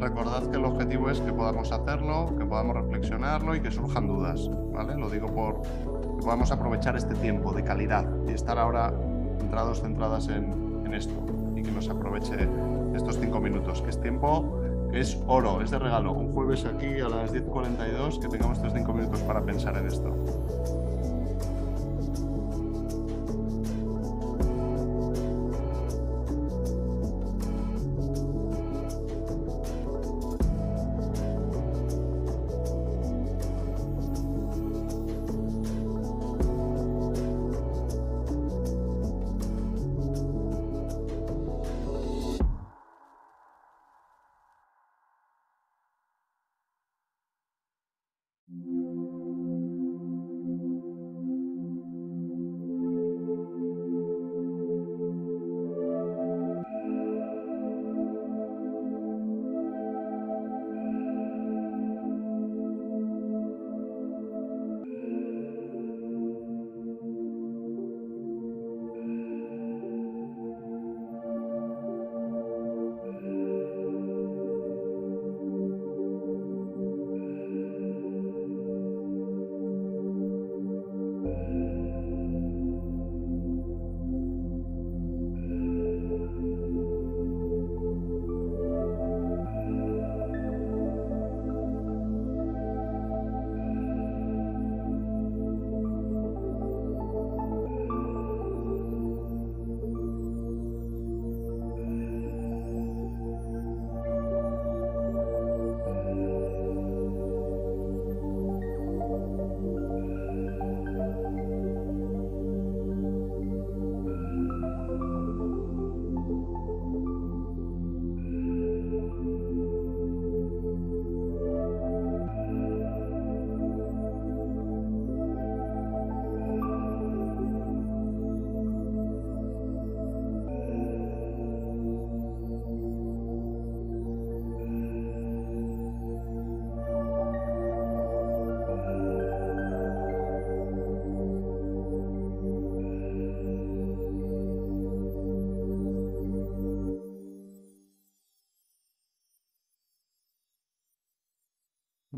Recordad que el objetivo es que podamos hacerlo, que podamos reflexionarlo y que surjan dudas, ¿vale? Lo digo por que podamos aprovechar este tiempo de calidad y estar ahora centradas en esto y que nos aproveche estos 5 minutos, que es tiempo, que es oro, es de regalo. Un jueves aquí a las 10:42 que tengamos estos 5 minutos para pensar en esto.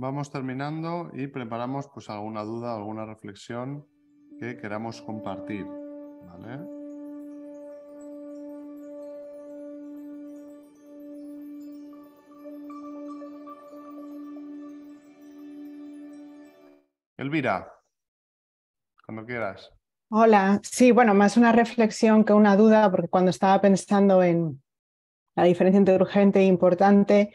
vamos terminando y preparamos pues alguna duda, alguna reflexión que queramos compartir, ¿vale? Elvira, cuando quieras. Hola, sí, bueno, más una reflexión que una duda, porque cuando estaba pensando en la diferencia entre urgente e importante,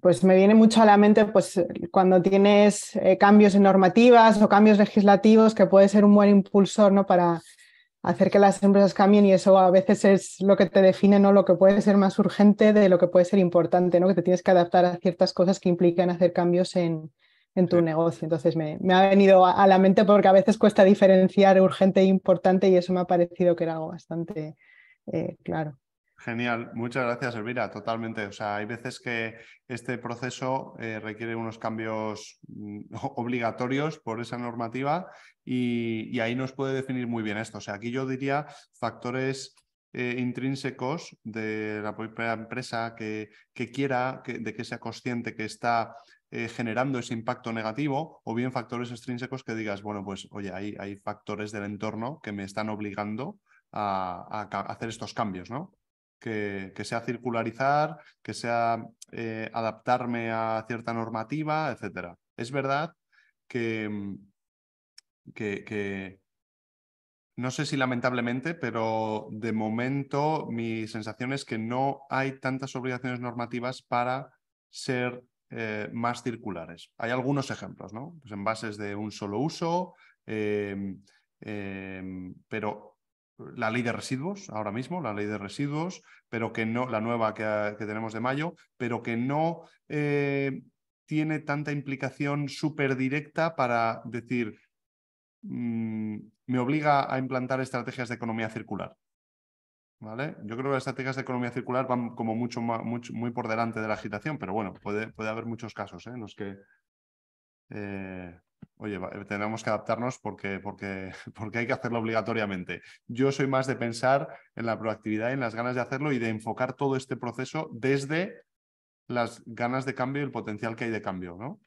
pues me viene mucho a la mente pues, cuando tienes cambios en normativas o cambios legislativos, que puede ser un buen impulsor, ¿no?, para hacer que las empresas cambien, y eso a veces es lo que te define, ¿no?, lo que puede ser más urgente de lo que puede ser importante, ¿no?, que te tienes que adaptar a ciertas cosas que implican hacer cambios en tu negocio. Entonces me ha venido a la mente porque a veces cuesta diferenciar urgente e importante, y eso me ha parecido que era algo bastante claro. Genial, muchas gracias, Elvira, totalmente. O sea, hay veces que este proceso requiere unos cambios obligatorios por esa normativa y ahí nos puede definir muy bien esto. O sea, aquí yo diría factores intrínsecos de la propia empresa que quiera, de que sea consciente que está generando ese impacto negativo, o bien factores extrínsecos que digas, bueno, pues oye, hay factores del entorno que me están obligando a hacer estos cambios, ¿no? Que sea circularizar, que sea adaptarme a cierta normativa, etc. Es verdad que no sé si lamentablemente, pero de momento mi sensación es que no hay tantas obligaciones normativas para ser más circulares. Hay algunos ejemplos, ¿no? Pues envases de un solo uso, pero la ley de residuos, ahora mismo, la ley de residuos, pero que no, la nueva que tenemos de mayo, pero que no tiene tanta implicación súper directa para decir, me obliga a implantar estrategias de economía circular. ¿Vale? Yo creo que las estrategias de economía circular van como muy por delante de la agitación, pero bueno, puede haber muchos casos en los que oye, tenemos que adaptarnos porque hay que hacerlo obligatoriamente. Yo soy más de pensar en la proactividad y en las ganas de hacerlo y de enfocar todo este proceso desde las ganas de cambio y el potencial que hay de cambio, ¿no?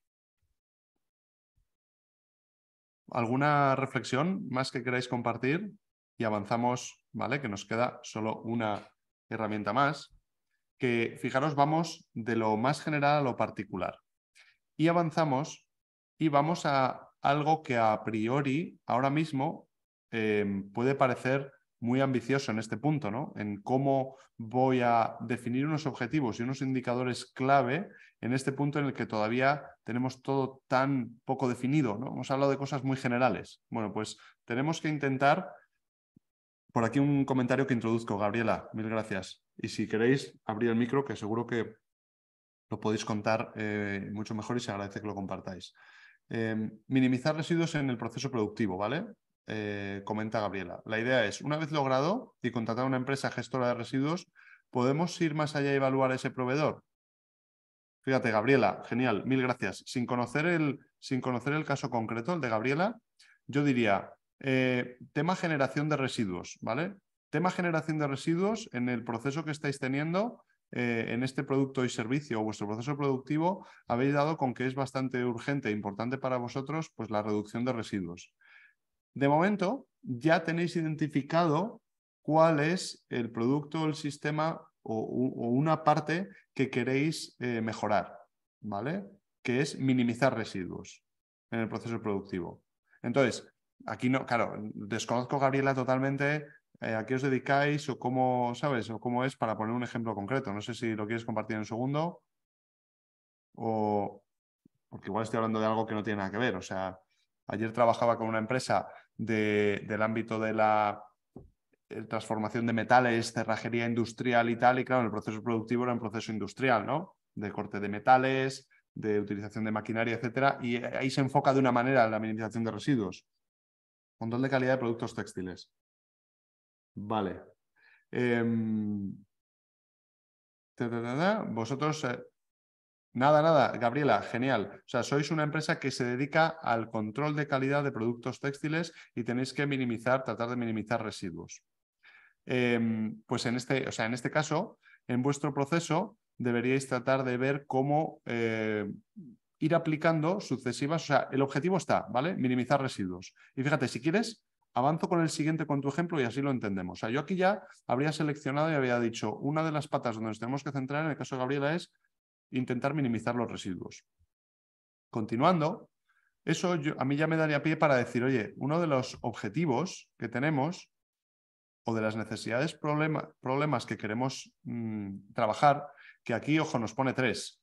¿Alguna reflexión más que queráis compartir? Y avanzamos, ¿vale? Que nos queda solo una herramienta más, que fijaros, vamos de lo más general a lo particular. Y avanzamos y vamos a algo que a priori, ahora mismo, puede parecer muy ambicioso en este punto, ¿no? En cómo voy a definir unos objetivos y unos indicadores clave en este punto en el que todavía tenemos todo tan poco definido, ¿no? Hemos hablado de cosas muy generales. Bueno, pues tenemos que intentar... Por aquí un comentario que introduzco, Gabriela, mil gracias. Y si queréis abrir el micro, que seguro que lo podéis contar mucho mejor y se agradece que lo compartáis. Minimizar residuos en el proceso productivo, ¿vale? Comenta Gabriela. La idea es, una vez logrado y contratar a una empresa gestora de residuos, ¿podemos ir más allá y evaluar a ese proveedor? Fíjate, Gabriela, genial, mil gracias. Sin conocer el caso concreto, el de Gabriela, yo diría, tema generación de residuos, ¿vale? Tema generación de residuos en el proceso que estáis teniendo, en este producto y servicio o vuestro proceso productivo, habéis dado con que es bastante urgente e importante para vosotros pues, la reducción de residuos. De momento, ya tenéis identificado cuál es el producto o el sistema o una parte que queréis mejorar, ¿vale? Que es minimizar residuos en el proceso productivo. Entonces, aquí no, claro, desconozco, Gabriela, totalmente a qué os dedicáis o cómo, ¿sabes? O cómo es, para poner un ejemplo concreto. No sé si lo quieres compartir en un segundo o... porque igual estoy hablando de algo que no tiene nada que ver. O sea, ayer trabajaba con una empresa del ámbito de la transformación de metales, cerrajería industrial y tal, y claro, el proceso productivo era un proceso industrial, ¿no? De corte de metales, de utilización de maquinaria, etcétera, y ahí se enfoca de una manera la minimización de residuos. Control de calidad de productos textiles. Vale. Vosotros... Nada, Gabriela, genial. O sea, sois una empresa que se dedica al control de calidad de productos textiles y tenéis que tratar de minimizar residuos. Pues en este caso, en vuestro proceso, deberíais tratar de ver cómo ir aplicando sucesivas, o sea, el objetivo está, ¿vale? Minimizar residuos. Y fíjate, si quieres, avanzo con el siguiente con tu ejemplo y así lo entendemos. O sea, yo aquí ya habría seleccionado y había dicho, una de las patas donde nos tenemos que centrar en el caso de Gabriela es intentar minimizar los residuos. Continuando, eso a mí ya me daría pie para decir, oye, uno de los objetivos que tenemos o de las necesidades, problemas que queremos trabajar, que aquí, ojo, nos pone tres,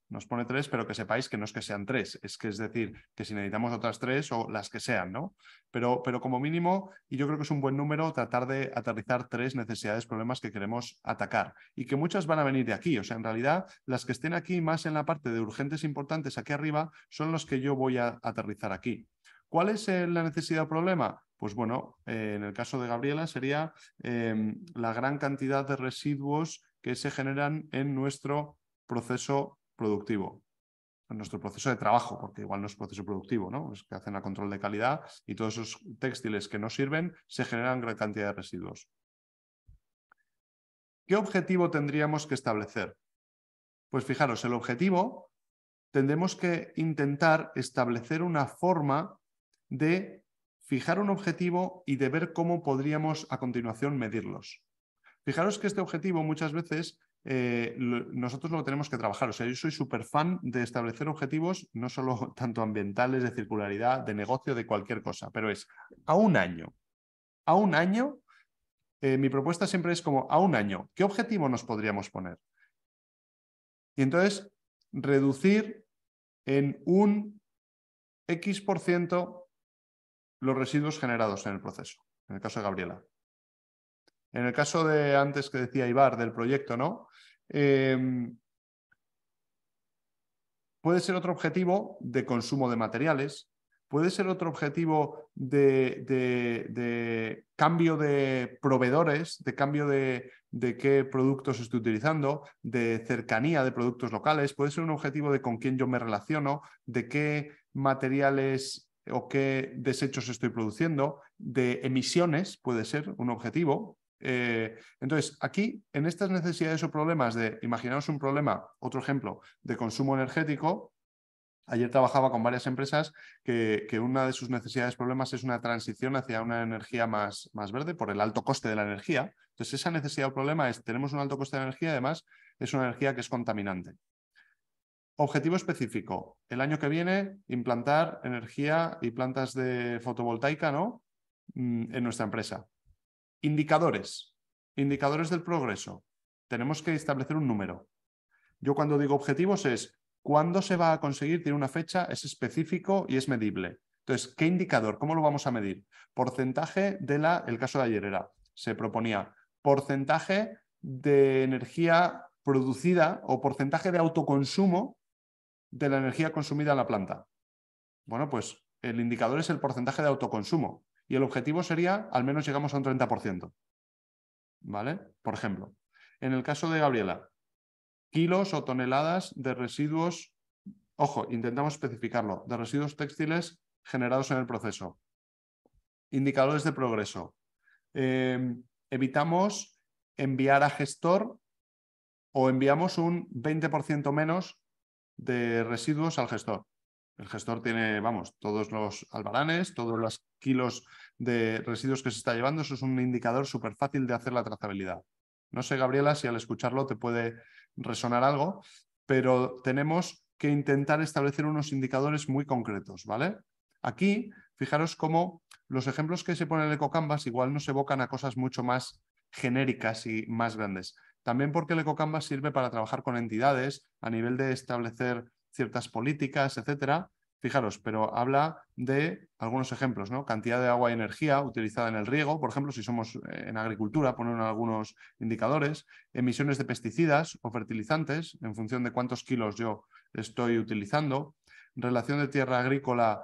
pero que sepáis que no es que sean tres, es decir, que si necesitamos otras tres o las que sean, ¿no? Pero como mínimo, y yo creo que es un buen número, tratar de aterrizar tres necesidades, problemas que queremos atacar y que muchas van a venir de aquí, o sea, en realidad, las que estén aquí más en la parte de urgentes importantes aquí arriba son los que yo voy a aterrizar aquí. ¿Cuál es la necesidad o problema? Pues bueno, en el caso de Gabriela sería la gran cantidad de residuos que se generan en nuestro proceso productivo, en nuestro proceso de trabajo, porque igual no es proceso productivo, ¿no? Es que hacen el control de calidad y todos esos textiles que no sirven se generan gran cantidad de residuos. ¿Qué objetivo tendríamos que establecer? Pues fijaros, el objetivo tendremos que intentar establecer una forma de fijar un objetivo y de ver cómo podríamos a continuación medirlos. Fijaros que este objetivo muchas veces nosotros lo tenemos que trabajar. O sea, yo soy súper fan de establecer objetivos, no solo tanto ambientales, de circularidad, de negocio, de cualquier cosa, pero es a un año. A un año, mi propuesta siempre es como a un año, ¿qué objetivo nos podríamos poner? Y entonces, reducir en un X% los residuos generados en el proceso, en el caso de Gabriela. En el caso de antes que decía Ibar del proyecto, ¿no? Puede ser otro objetivo de consumo de materiales, puede ser otro objetivo de cambio de proveedores, de cambio de qué productos estoy utilizando, de cercanía de productos locales, puede ser un objetivo de con quién yo me relaciono, de qué materiales o qué desechos estoy produciendo, de emisiones, puede ser un objetivo. Entonces, aquí, en estas necesidades o problemas de, imaginaos un problema, otro ejemplo, de consumo energético. Ayer trabajaba con varias empresas que una de sus necesidades, problemas es una transición hacia una energía más verde por el alto coste de la energía. Entonces, esa necesidad o problema es, tenemos un alto coste de energía y además es una energía que es contaminante. Objetivo específico, el año que viene implantar energía y plantas de fotovoltaica, ¿no? En nuestra empresa. Indicadores del progreso. Tenemos que establecer un número. Yo cuando digo objetivos es cuándo se va a conseguir, tiene una fecha, es específico y es medible. Entonces, ¿qué indicador? ¿Cómo lo vamos a medir? Porcentaje el caso de ayer era, se proponía porcentaje de energía producida o porcentaje de autoconsumo de la energía consumida en la planta. Bueno, pues el indicador es el porcentaje de autoconsumo y el objetivo sería al menos llegamos a un 30%. ¿Vale? Por ejemplo, en el caso de Gabriela, kilos o toneladas de residuos, ojo, intentamos especificarlo, de residuos textiles generados en el proceso. Indicadores de progreso. Evitamos enviar a gestor o enviamos un 20% menos de residuos al gestor. El gestor tiene, vamos, todos los albaranes, todos los kilos de residuos que se está llevando. Eso es un indicador súper fácil de hacer la trazabilidad. No sé, Gabriela, si al escucharlo te puede resonar algo, pero tenemos que intentar establecer unos indicadores muy concretos, ¿vale? Aquí, fijaros cómo los ejemplos que se ponen en el EcoCanvas igual nos evocan a cosas mucho más genéricas y más grandes. También porque el EcoCanvas sirve para trabajar con entidades a nivel de establecer ciertas políticas, etcétera. Fijaros, pero habla de algunos ejemplos, ¿no? Cantidad de agua y energía utilizada en el riego, por ejemplo, si somos en agricultura, ponen algunos indicadores, emisiones de pesticidas o fertilizantes en función de cuántos kilos yo estoy utilizando, relación de tierra agrícola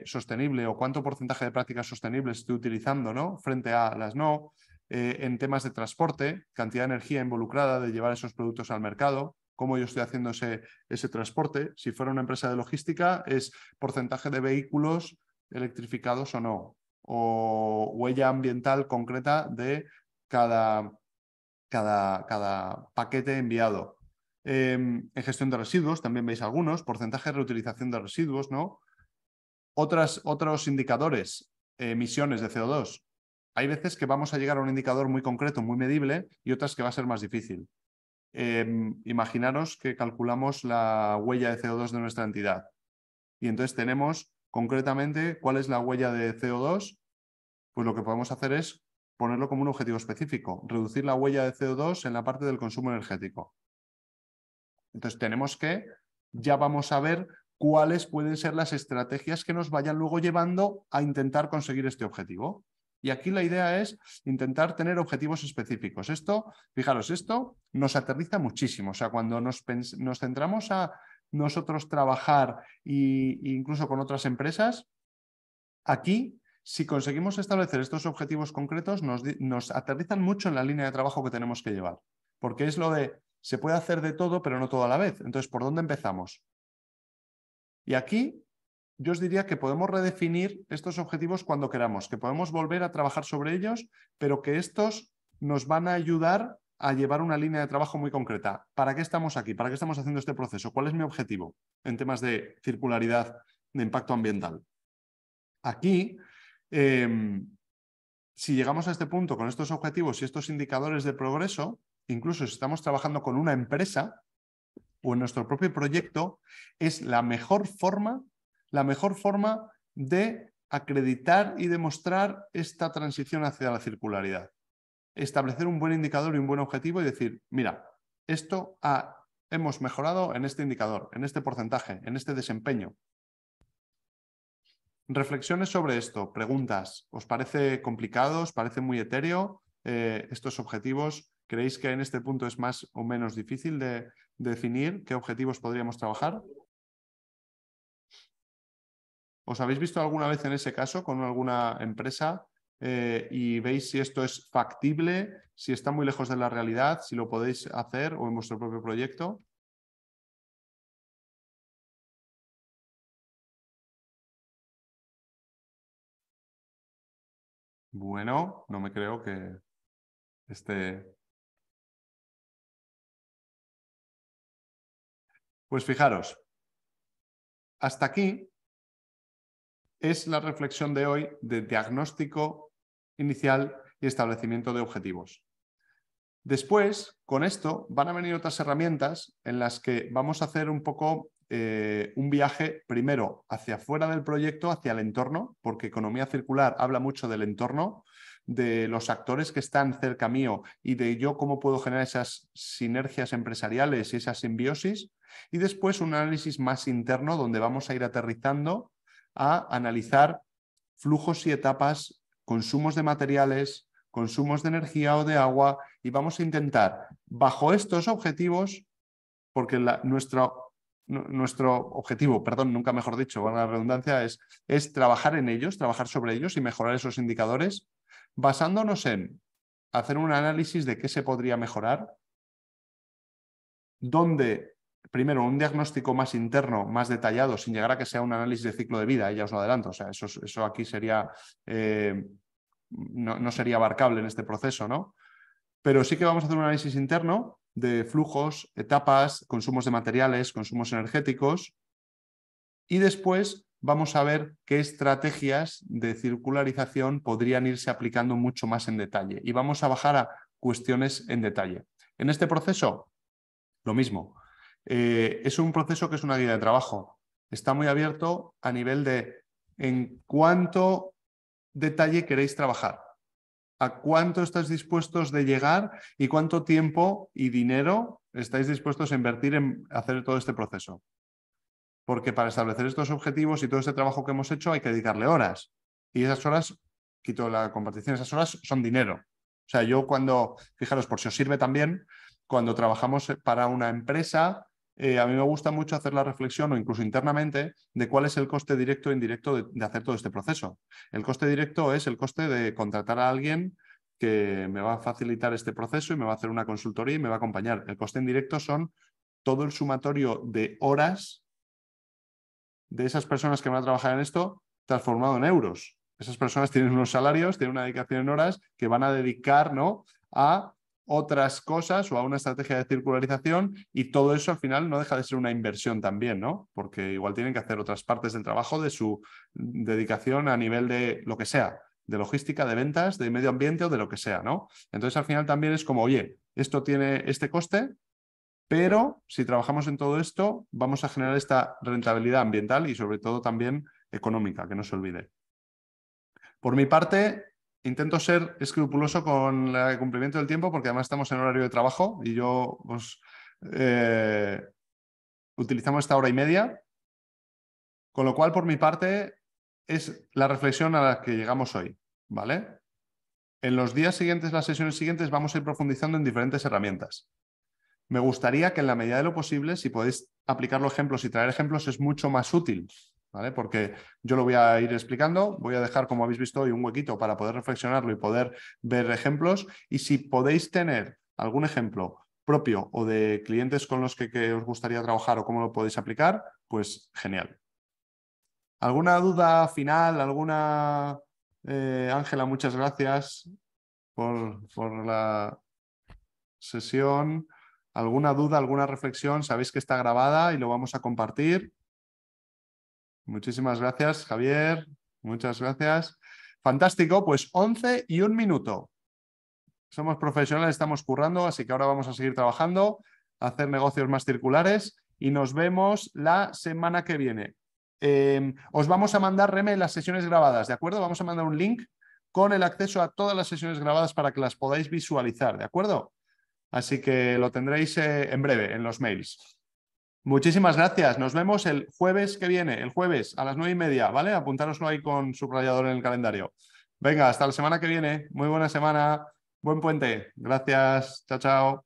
sostenible o cuánto porcentaje de prácticas sostenibles estoy utilizando, ¿no? Frente a las no. En temas de transporte, cantidad de energía involucrada de llevar esos productos al mercado, cómo yo estoy haciendo ese transporte. Si fuera una empresa de logística, es porcentaje de vehículos electrificados o no, o huella ambiental concreta de cada paquete enviado. En gestión de residuos también veis algunos, porcentaje de reutilización de residuos, ¿no? Otros indicadores, emisiones de CO2. Hay veces que vamos a llegar a un indicador muy concreto, muy medible, y otras que va a ser más difícil. Imaginaros que calculamos la huella de CO2 de nuestra entidad. Y entonces tenemos concretamente cuál es la huella de CO2. Pues lo que podemos hacer es ponerlo como un objetivo específico, reducir la huella de CO2 en la parte del consumo energético. Entonces tenemos que, ya vamos a ver cuáles pueden ser las estrategias que nos vayan luego llevando a intentar conseguir este objetivo. Y aquí la idea es intentar tener objetivos específicos. Esto, fijaros, esto nos aterriza muchísimo. O sea, cuando nos centramos a nosotros trabajar e incluso con otras empresas, aquí, si conseguimos establecer estos objetivos concretos, nos aterrizan mucho en la línea de trabajo que tenemos que llevar. Porque es lo de, se puede hacer de todo, pero no todo a la vez. Entonces, ¿por dónde empezamos? Y aquí yo os diría que podemos redefinir estos objetivos cuando queramos, que podemos volver a trabajar sobre ellos, pero que estos nos van a ayudar a llevar una línea de trabajo muy concreta. ¿Para qué estamos aquí? ¿Para qué estamos haciendo este proceso? ¿Cuál es mi objetivo en temas de circularidad, de impacto ambiental? Aquí, si llegamos a este punto con estos objetivos y estos indicadores de progreso, incluso si estamos trabajando con una empresa o en nuestro propio proyecto, es la mejor forma de acreditar y demostrar esta transición hacia la circularidad. Establecer un buen indicador y un buen objetivo y decir, mira, esto hemos mejorado en este indicador, en este porcentaje, en este desempeño. Reflexiones sobre esto, preguntas. ¿Os parece complicado? ¿Os parece muy etéreo estos objetivos? ¿Creéis que en este punto es más o menos difícil de definir qué objetivos podríamos trabajar? ¿Os habéis visto alguna vez en ese caso con alguna empresa y veis si esto es factible, si está muy lejos de la realidad, si lo podéis hacer o en vuestro propio proyecto? Bueno, no me creo que esté... Pues fijaros, hasta aquí es la reflexión de hoy de diagnóstico inicial y establecimiento de objetivos. Después, con esto, van a venir otras herramientas en las que vamos a hacer un poco un viaje primero hacia afuera del proyecto, hacia el entorno, porque economía circular habla mucho del entorno, de los actores que están cerca mío y de yo cómo puedo generar esas sinergias empresariales y esa simbiosis. Y después un análisis más interno donde vamos a ir aterrizando a analizar flujos y etapas, consumos de materiales, consumos de energía o de agua, y vamos a intentar, bajo estos objetivos, porque nuestro objetivo, perdón, nunca mejor dicho, valga la redundancia, es trabajar en ellos, trabajar sobre ellos y mejorar esos indicadores, basándonos en hacer un análisis de qué se podría mejorar, donde primero, un diagnóstico más interno, más detallado, sin llegar a que sea un análisis de ciclo de vida, ya os lo adelanto. O sea, eso aquí sería, no sería abarcable en este proceso, ¿no? Pero sí que vamos a hacer un análisis interno de flujos, etapas, consumos de materiales, consumos energéticos, y después vamos a ver qué estrategias de circularización podrían irse aplicando mucho más en detalle. Y vamos a bajar a cuestiones en detalle. En este proceso, lo mismo. Es un proceso que es una guía de trabajo. Está muy abierto a nivel de en cuánto detalle queréis trabajar, a cuánto estáis dispuestos de llegar y cuánto tiempo y dinero estáis dispuestos a invertir en hacer todo este proceso. Porque para establecer estos objetivos y todo este trabajo que hemos hecho hay que dedicarle horas. Y esas horas, quito la compartición, esas horas son dinero. O sea, yo cuando, fijaros, por si os sirve también, cuando trabajamos para una empresa, a mí me gusta mucho hacer la reflexión o incluso internamente de cuál es el coste directo e indirecto de hacer todo este proceso. El coste directo es el coste de contratar a alguien que me va a facilitar este proceso y me va a hacer una consultoría y me va a acompañar. El coste indirecto son todo el sumatorio de horas de esas personas que van a trabajar en esto transformado en euros. Esas personas tienen unos salarios, tienen una dedicación en horas que van a dedicar, ¿no?, a otras cosas o a una estrategia de circularización, y todo eso al final no deja de ser una inversión también, ¿no? Porque igual tienen que hacer otras partes del trabajo de su dedicación a nivel de lo que sea, de logística, de ventas, de medio ambiente o de lo que sea, ¿no? Entonces al final también es como, oye, esto tiene este coste, pero si trabajamos en todo esto vamos a generar esta rentabilidad ambiental y sobre todo también económica, que no se olvide. Por mi parte, intento ser escrupuloso con el cumplimiento del tiempo, porque además estamos en horario de trabajo y yo utilizamos esta hora y media, con lo cual por mi parte es la reflexión a la que llegamos hoy, ¿vale? En los días siguientes, las sesiones siguientes, vamos a ir profundizando en diferentes herramientas. Me gustaría que en la medida de lo posible, si podéis aplicar los ejemplos y traer ejemplos, es mucho más útil, ¿vale? Porque yo lo voy a ir explicando, voy a dejar, como habéis visto hoy, un huequito para poder reflexionarlo y poder ver ejemplos, y si podéis tener algún ejemplo propio o de clientes con los que os gustaría trabajar o cómo lo podéis aplicar, pues genial. ¿Alguna duda final? ¿Alguna? Ángela, muchas gracias por la sesión. ¿Alguna duda, alguna reflexión? Sabéis que está grabada y lo vamos a compartir. Muchísimas gracias, Javier. Muchas gracias. Fantástico, pues 11 y 1 minuto. Somos profesionales, estamos currando, así que ahora vamos a seguir trabajando, a hacer negocios más circulares y nos vemos la semana que viene. Os vamos a mandar, Reme, las sesiones grabadas, ¿de acuerdo? Vamos a mandar un link con el acceso a todas las sesiones grabadas para que las podáis visualizar, ¿de acuerdo? Así que lo tendréis en breve en los mails. Muchísimas gracias. Nos vemos el jueves que viene, el jueves a las 9:30, ¿vale? Apuntároslo ahí con subrayador en el calendario. Venga, hasta la semana que viene. Muy buena semana. Buen puente. Gracias. Chao, chao.